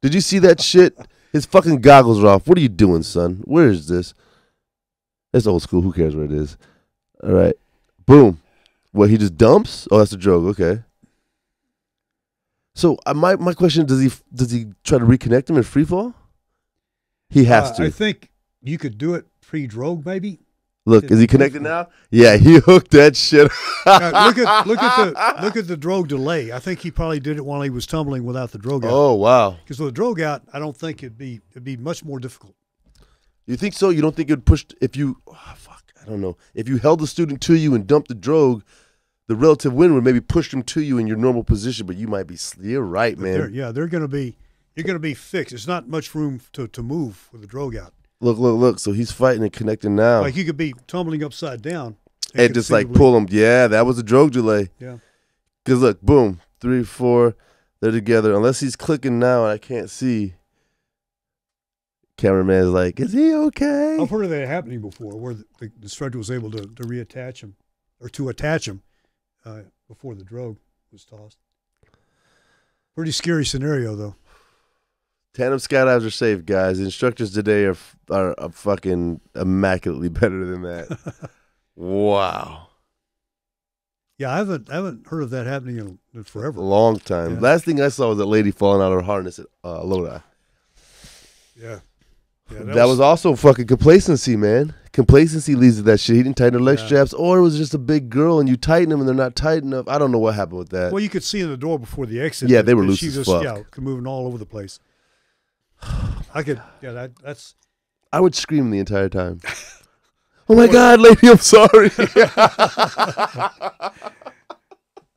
Did you see that shit? His fucking goggles are off. What are you doing, son? Where is this? That's old school. Who cares what it is? All right. Boom. What, he just dumps? Oh, that's a joke. Okay. So my question, does he try to reconnect him in free fall? He has to. I think you could do it pre-drogue, maybe. Look, is he connected now? Yeah, he hooked that shit. Look at the drogue delay. I think he probably did it while he was tumbling without the drogue out. Oh, wow. Because with the drogue out, I don't think it'd be much more difficult. You think so? You don't think it'd push if you? Oh, fuck. I don't know. If you held the student to you and dumped the drogue, the relative wind would maybe push them to you in your normal position, but you might be. You're right, man. They're going to be. You're going to be fixed. There's not much room to move with the drogue out. Look. So he's fighting and connecting now. Like you could be tumbling upside down. And just like pull him. Yeah, that was a drogue delay. Yeah. Because look, boom, 3, 4, they're together. Unless he's clicking now and I can't see. Cameraman's like, is he okay? I've heard of that happening before, where the instructor was able to reattach him or to attach him before the drogue was tossed. Pretty scary scenario, though. Tandem skydives are safe, guys. The instructors today are fucking immaculately better than that. Wow. Yeah, I haven't heard of that happening in forever. A long time. Yeah. Last thing I saw was that lady falling out of her harness at Lodi. Yeah. That was also fucking complacency, man. Complacency leads to that shit. He didn't tighten her leg straps, or it was just a big girl and you tighten them and they're not tight enough. I don't know what happened with that. Well, you could see in the door before the exit. Yeah, they were loose she as just, fuck. Yeah, moving all over the place. That's. I would scream the entire time. Oh my God, lady, I'm sorry.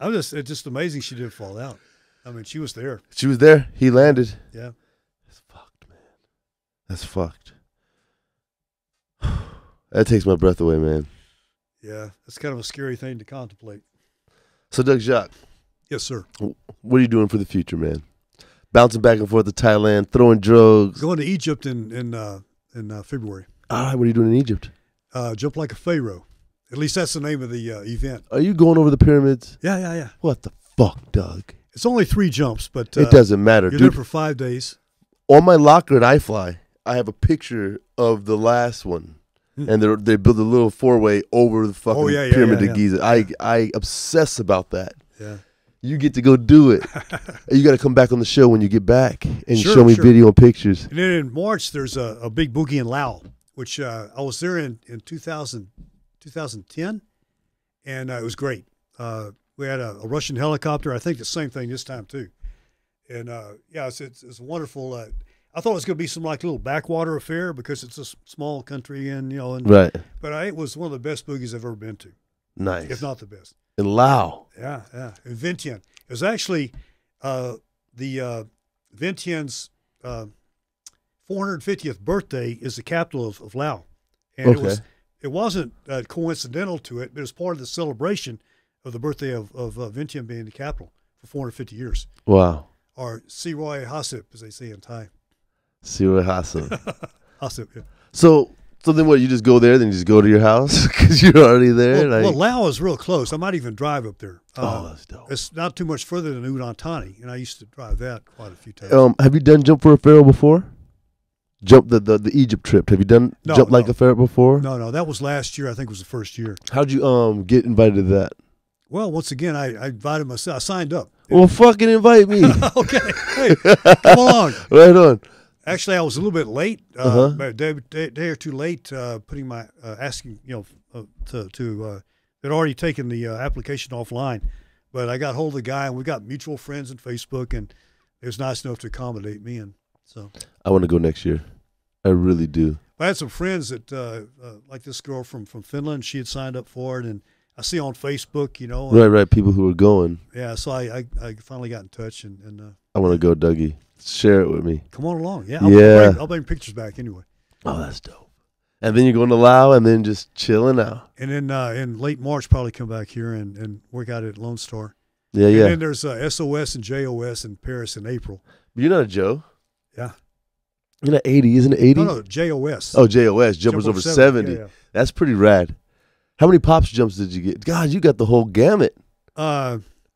It's just amazing she didn't fall out. I mean, she was there. She was there. He landed. Yeah. That's fucked, man. That's fucked. That takes my breath away, man. Yeah, that's kind of a scary thing to contemplate. So, Doug Jacques. Yes, sir. What are you doing for the future, man? Bouncing back and forth to Thailand, throwing drugs. Going to Egypt in February. All right, what are you doing in Egypt? Jump like a pharaoh. At least that's the name of the event. Are you going over the pyramids? Yeah. What the fuck, Doug? It's only 3 jumps, but it doesn't matter. You're Dude, there for 5 days. On my locker at iFly, I have a picture of the last one. And they built a little 4-way over the fucking pyramid of Giza. I obsess about that. Yeah. You get to go do it. You got to come back on the show when you get back and show me sure. video and pictures. And then in March, there's a big boogie in Laos, which I was there in 2010, and it was great. We had a Russian helicopter. I think the same thing this time, too. And, it's wonderful. I thought it was going to be some like little backwater affair because it's a small country and Right. But it was one of the best boogies I've ever been to. Nice. If not the best. In Laos. Yeah. In Vientiane. It was actually the Vientiane's 450th birthday is the capital of Laos. And it wasn't coincidental to it, but it was part of the celebration of the birthday of Vientiane being the capital for 450 years. Wow. Or Siroy Hasip, as they say in Thai. Siroy Hasip. Hasip, yeah. So then what, you just go there, then you just go to your house because you're already there? Well, Laos is real close. I might even drive up there. That's dope. It's not too much further than Udon Thani, and I used to drive that quite a few times. Have you done Jump for a Pharaoh before? Jump the Egypt trip. Have you done Jump Like a Pharaoh before? No. That was last year. I think it was the first year. How'd you get invited to that? Well, once again, I invited myself. I signed up. Well, fucking invite me. Okay. Hey, come along. Right on. Actually, I was a little bit late, a day or two late, putting my asking, they'd already taken the application offline, but I got hold of the guy, and we got mutual friends on Facebook, and it was nice enough to accommodate me, and so I want to go next year. I really do. I had some friends that like this girl from Finland. She had signed up for it, and I see on Facebook, right, people who are going. Yeah, so I finally got in touch, and I want to go, Dougie. Share it with me. Come on along. Yeah. I'll bring pictures back anyway. Oh, that's dope. And then you're going to Laos and then just chilling out. And then in late March, probably come back here and work out at Lone Star. Yeah. And then there's SOS and JOS in Paris in April. But you're not a Joe. Yeah. You're not 80, isn't it 80? No, JOS. Oh, JOS, Jumpers Over 70. Yeah. That's pretty rad. How many Pops jumps did you get? God, you got the whole gamut.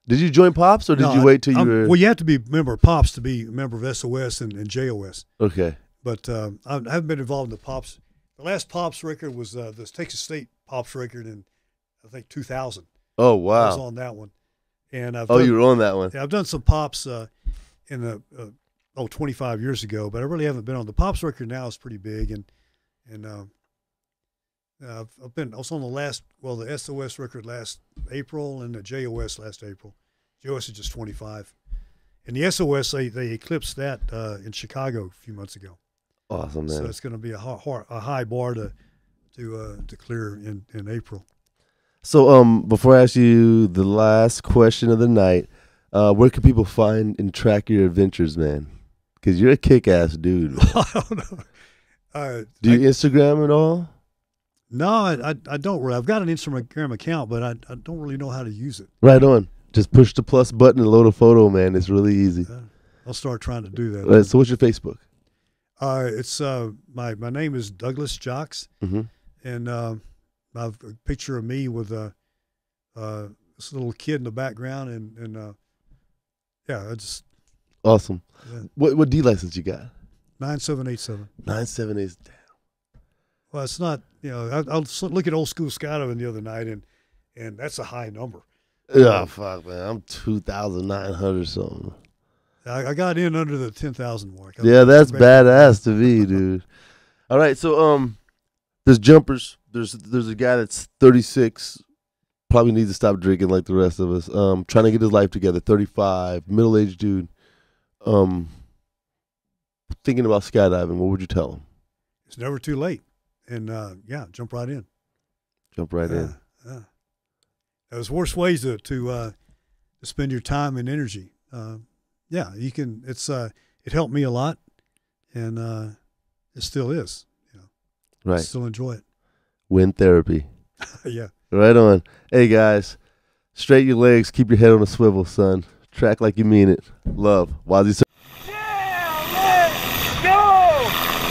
Did you join Pops or did you wait till you were? Well, you have to be a member of Pops to be a member of SOS and JOS. Okay. But I haven't been involved in the Pops. The last Pops record was the Texas State Pops record in, I think, 2000. Oh, wow. I was on that one. And you were on that one. Yeah, I've done some Pops in the 25 years ago, but I really haven't been on. The Pops record now is pretty big, and I was on the SOS record last April and the JOS last April. JOS is just 25. And the SOS, they eclipsed that in Chicago a few months ago. Awesome, man. So it's going to be a high bar to to clear in April. So before I ask you the last question of the night, where can people find and track your adventures, man? Because you're a kick-ass dude. I don't know. Do you Instagram at all? No, I don't really. I've got an Instagram account, but I don't really know how to use it. Right on. Just push the plus button and load a photo, man. It's really easy. I'll start trying to do that. Right, so what's your Facebook? It's my name is Douglas Jaques, and I've a picture of me with this little kid in the background, and yeah, it's awesome. Yeah. What D license you got? 9787. 978. Well, it's not. I'll look at old school skydiving the other night, and that's a high number. Yeah, fuck, man. I'm 2,900 something. I got in under the 10,000 mark. Yeah, that's badass to me, dude. All right, so there's jumpers. There's a guy that's 36, probably needs to stop drinking like the rest of us. Trying to get his life together. 35, middle-aged dude. Thinking about skydiving. What would you tell him? It's never too late, and yeah, jump right in. Jump right in. Yeah. There's worse ways to spend your time and energy. Yeah, you can. It helped me a lot, and it still is. Right. I still enjoy it. Wind therapy. Yeah. Right on. Hey guys, straighten your legs, keep your head on a swivel, son. Track like you mean it. Love. WazzyCircus. Yeah, let's go!